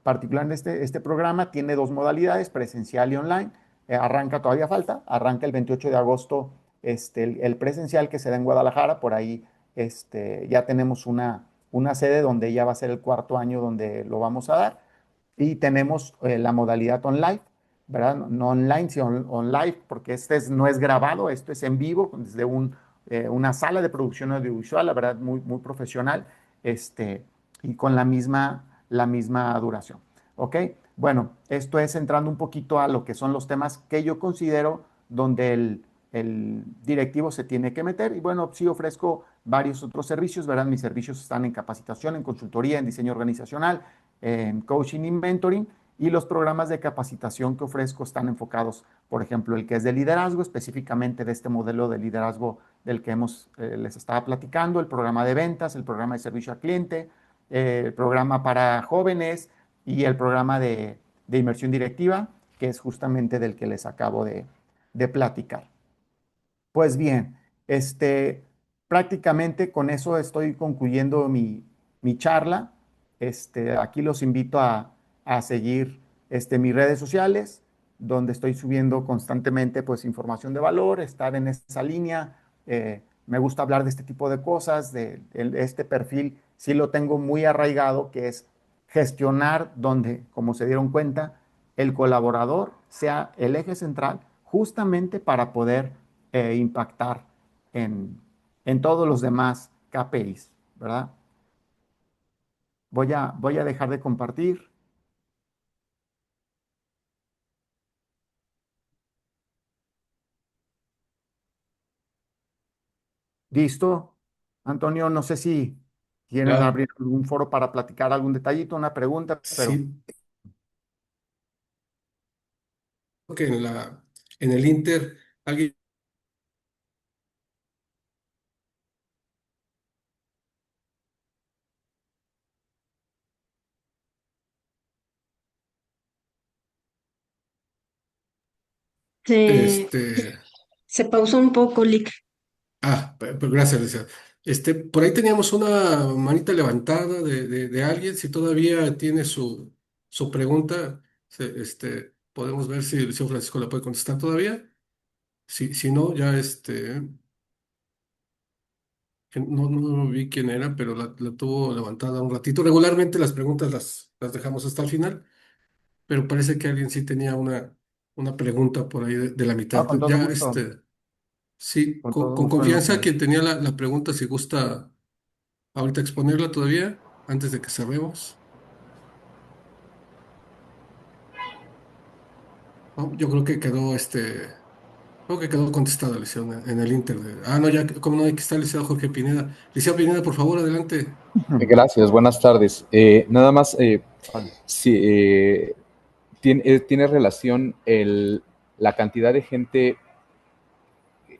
Particularmente este programa tiene dos modalidades, presencial y online. Arranca, todavía falta, arranca el 28 de agosto el presencial que se da en Guadalajara. Por ahí ya tenemos una sede donde ya va a ser el cuarto año donde lo vamos a dar. Y tenemos la modalidad online, ¿verdad? No online, sino live, porque no es grabado, esto es en vivo, desde una sala de producción audiovisual, la verdad, muy, muy profesional, y con la misma duración. ¿Ok? Bueno, esto es entrando un poquito a lo que son los temas que yo considero donde el directivo se tiene que meter. Y bueno, sí ofrezco varios otros servicios, ¿verdad? Mis servicios están en capacitación, en consultoría, en diseño organizacional, en coaching y mentoring. Y los programas de capacitación que ofrezco están enfocados, por ejemplo, el que es de liderazgo, específicamente de este modelo de liderazgo del que les estaba platicando, el programa de ventas, el programa de servicio al cliente, el programa para jóvenes y el programa de inmersión directiva, que es justamente del que les acabo de platicar. Pues bien, prácticamente con eso estoy concluyendo mi charla. Aquí los invito a seguir mis redes sociales, donde estoy subiendo constantemente pues, información de valor, estar en esa línea. Me gusta hablar de este tipo de cosas, de este perfil, sí lo tengo muy arraigado, que es gestionar donde, como se dieron cuenta, el colaborador sea el eje central justamente para poder impactar en, en todos los demás KPIs, ¿verdad? Voy a dejar de compartir. Listo. Antonio, no sé si quieren Ya, abrir algún foro para platicar algún detallito, una pregunta, pero sí, que en el Inter alguien Se, este se pausó un poco, Lick. gracias, Alicia. Por ahí teníamos una manita levantada de alguien. Si todavía tiene su pregunta, podemos ver si el señor Francisco la puede contestar todavía. Si no, ya que no vi quién era, pero la tuvo levantada un ratito. Regularmente las preguntas las dejamos hasta el final, pero parece que alguien sí tenía una pregunta por ahí de la no, mitad. con todo Ya, gusto, sí, con con, todo con gusto en lo confianza, que... quien tenía la pregunta, si gusta ahorita exponerla todavía, antes de que cerremos. No, yo creo que quedó contestada, Liceo, en el Inter. No, ya, como no, hay que estar el Liceo Jorge Pineda. Liceo Pineda, por favor, adelante. Gracias, buenas tardes. Nada más, si, tiene relación la cantidad de gente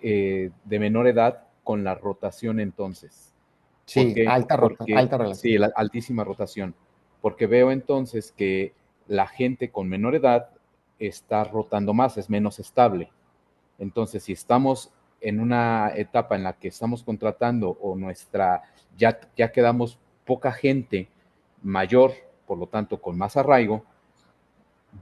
de menor edad con la rotación entonces. ¿Por Sí, qué? Porque alta relación. sí, la altísima rotación. Porque veo entonces que la gente con menor edad está rotando más, es menos estable. Entonces, si estamos en una etapa en la que estamos contratando o ya quedamos poca gente mayor, por lo tanto con más arraigo,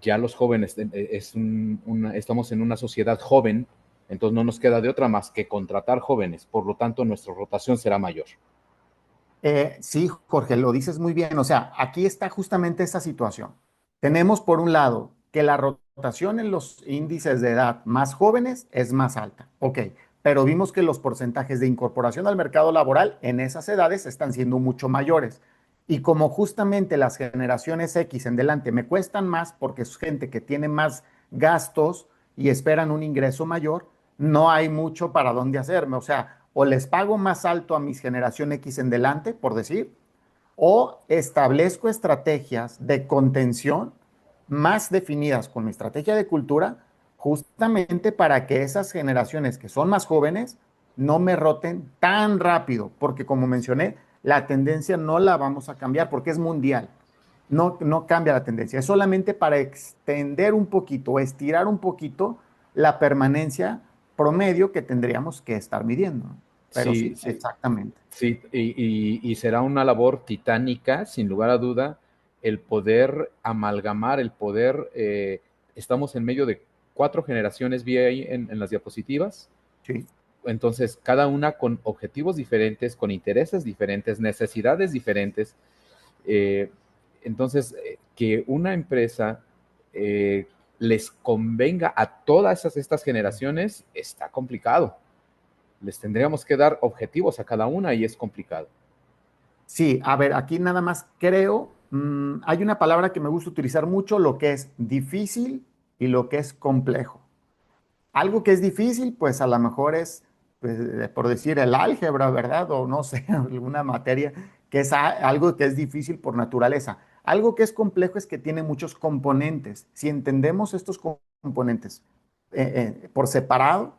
ya los jóvenes, estamos en una sociedad joven, entonces no nos queda de otra más que contratar jóvenes, por lo tanto nuestra rotación será mayor. Sí, Jorge, lo dices muy bien. O sea, aquí está justamente esa situación. Tenemos por un lado que la rotación en los índices de edad más jóvenes es más alta. Ok, pero vimos que los porcentajes de incorporación al mercado laboral en esas edades están siendo mucho mayores. Y como justamente las generaciones X en delante me cuestan más porque es gente que tiene más gastos y esperan un ingreso mayor, no hay mucho para dónde hacerme. O sea, o les pago más alto a mis generación X en delante, por decir, o establezco estrategias de contención más definidas con mi estrategia de cultura, justamente para que esas generaciones que son más jóvenes no me roten tan rápido, porque como mencioné, la tendencia no la vamos a cambiar porque es mundial. No, no cambia la tendencia, es solamente para extender un poquito, estirar un poquito la permanencia promedio que tendríamos que estar midiendo. Pero Sí, sí, exactamente. sí, y será una labor titánica, sin lugar a duda, el poder amalgamar, el poder, estamos en medio de 4 generaciones, vi ahí en las diapositivas, Sí. entonces cada una con objetivos diferentes, con intereses diferentes, necesidades diferentes. Eh, entonces, que una empresa les convenga a todas estas generaciones está complicado. Les tendríamos que dar objetivos a cada una y es complicado. Sí, a ver, aquí nada más creo, hay una palabra que me gusta utilizar mucho, lo que es difícil y lo que es complejo. Algo que es difícil, pues a lo mejor es, pues, por decir, el álgebra, ¿verdad? O no sé, alguna materia que es algo que es difícil por naturaleza. Algo que es complejo es que tiene muchos componentes. Si entendemos estos componentes por separado,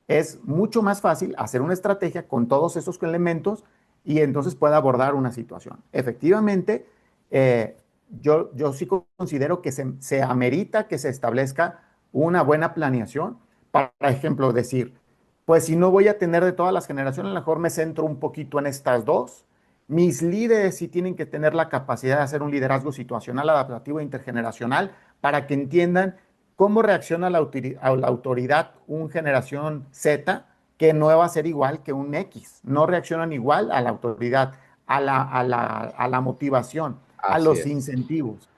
es mucho más fácil hacer una estrategia con todos esos elementos y entonces puede abordar una situación. Efectivamente, eh, yo sí considero que se amerita que se establezca una buena planeación para ejemplo, decir, pues si no voy a tener de todas las generaciones, a lo mejor me centro un poquito en estas dos. Mis líderes sí tienen que tener la capacidad de hacer un liderazgo situacional, adaptativo e intergeneracional para que entiendan cómo reacciona a la autoridad un generación Z que no va a ser igual que un X. No reaccionan igual a la autoridad, a la motivación, a Así los es. incentivos.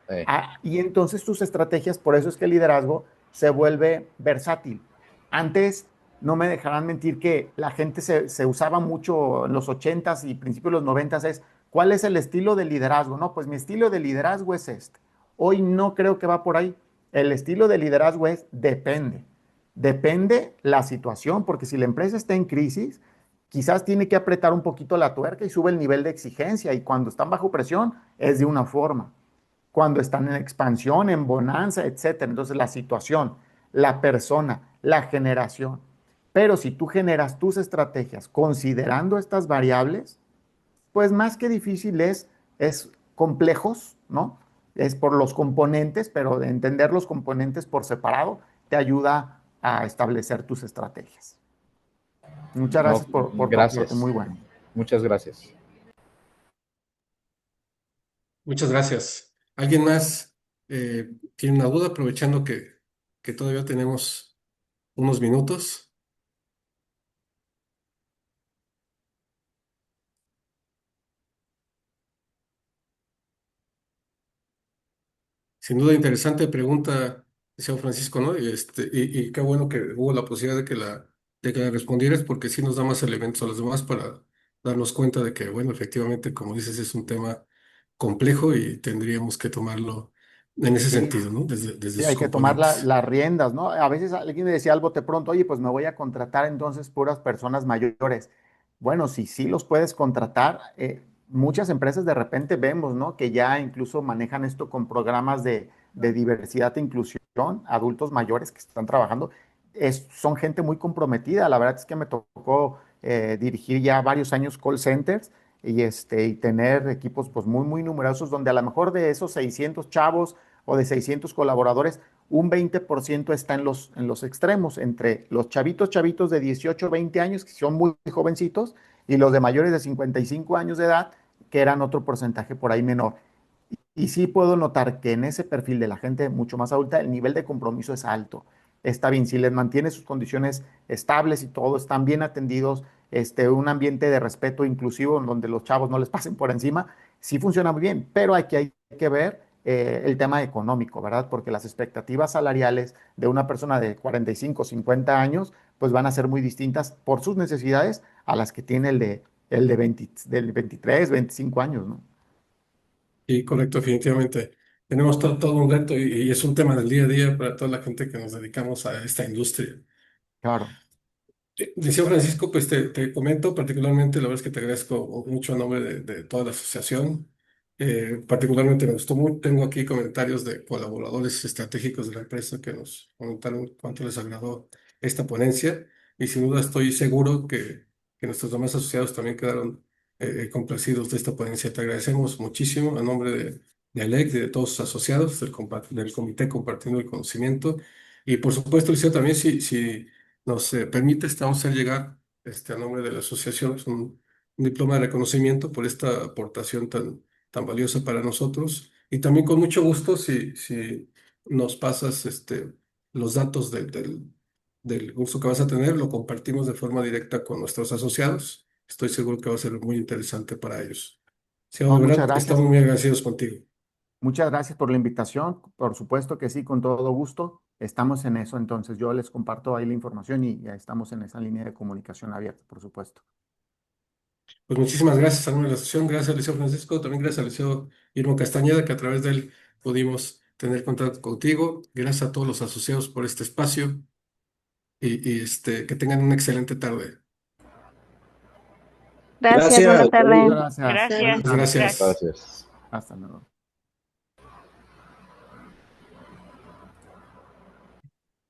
Y entonces tus estrategias, por eso es que el liderazgo se vuelve versátil. Antes, no me dejarán mentir que la gente se usaba mucho en los 80s y principios de los 90s es, ¿cuál es el estilo de liderazgo? No, pues mi estilo de liderazgo es este. Hoy no creo que va por ahí. El estilo de liderazgo es depende. Depende la situación, porque si la empresa está en crisis, quizás tiene que apretar un poquito la tuerca y sube el nivel de exigencia y cuando están bajo presión es de una forma cuando están en expansión, en bonanza, etcétera. Entonces, la situación, la persona, la generación. Pero si tú generas tus estrategias considerando estas variables, pues más que difícil es complejos, ¿no? Es por los componentes, pero de entender los componentes por separado te ayuda a establecer tus estrategias. Muchas No, gracias por tu aporte, gracias. muy bueno. Muchas gracias. Muchas gracias. ¿Alguien más tiene una duda, aprovechando que todavía tenemos unos minutos? Sin duda interesante pregunta, San Francisco, ¿no? Y qué bueno que hubo la posibilidad de que la respondieras, porque sí nos da más elementos a los demás para darnos cuenta de que, bueno, efectivamente, como dices, es un tema complejo y tendríamos que tomarlo en ese Sí, sentido, ¿no? Desde sí, sus hay que tomar componentes. las riendas, ¿no? A veces alguien me decía algo de pronto, oye, pues me voy a contratar entonces puras personas mayores. Bueno, si sí los puedes contratar, muchas empresas de repente vemos, ¿no? Que ya incluso manejan esto con programas de diversidad e inclusión, adultos mayores que están trabajando. Son gente muy comprometida. La verdad es que me tocó dirigir ya varios años call centers y tener equipos pues muy, muy numerosos donde a lo mejor de esos 600 chavos o de 600 colaboradores, un 20% está en los extremos, entre los chavitos de 18 20 años, que son muy jovencitos, y los de mayores de 55 años de edad, que eran otro porcentaje por ahí menor. Y sí puedo notar que en ese perfil de la gente mucho más adulta, el nivel de compromiso es alto. Está bien, si les mantiene sus condiciones estables y todo, están bien atendidos, un ambiente de respeto inclusivo en donde los chavos no les pasen por encima, sí funciona muy bien, pero hay que ver el tema económico, ¿verdad? Porque las expectativas salariales de una persona de 45, 50 años, pues van a ser muy distintas por sus necesidades a las que tiene el de 20 del 23, 25 años, ¿no? Sí, correcto, definitivamente. Tenemos todo un reto y es un tema del día a día para toda la gente que nos dedicamos a esta industria. Claro. Liceo Francisco, pues te comento particularmente, la verdad es que te agradezco mucho a nombre de toda la asociación. Particularmente me gustó mucho, tengo aquí comentarios de colaboradores estratégicos de la empresa que nos comentaron cuánto les agradó esta ponencia y sin duda estoy seguro que nuestros demás asociados también quedaron complacidos de esta ponencia. Te agradecemos muchísimo a nombre de Alex y de todos sus asociados del Comité Compartiendo el Conocimiento. Y por supuesto, Liceo, también si nos permite, estamos a hacer llegar a nombre de la asociación es un diploma de reconocimiento por esta aportación tan valiosa para nosotros. Y también con mucho gusto si nos pasas los datos del curso que vas a tener, lo compartimos de forma directa con nuestros asociados. Estoy seguro que va a ser muy interesante para ellos. Sí, de No, muchas verdad, gracias. estamos muy agradecidos contigo. Muchas gracias por la invitación. Por supuesto que sí, con todo gusto. Estamos en eso, entonces yo les comparto ahí la información y ya estamos en esa línea de comunicación abierta, por supuesto. Pues muchísimas gracias a nombre de la asociación, gracias al Liceo Francisco, también gracias al Liceo Irmo Castañeda, que a través de él pudimos tener contacto contigo. Gracias a todos los asociados por este espacio y que tengan una excelente tarde. Gracias, buenas Gracias. tardes. Gracias. Gracias. Buenas tardes. Gracias. Gracias. Hasta luego.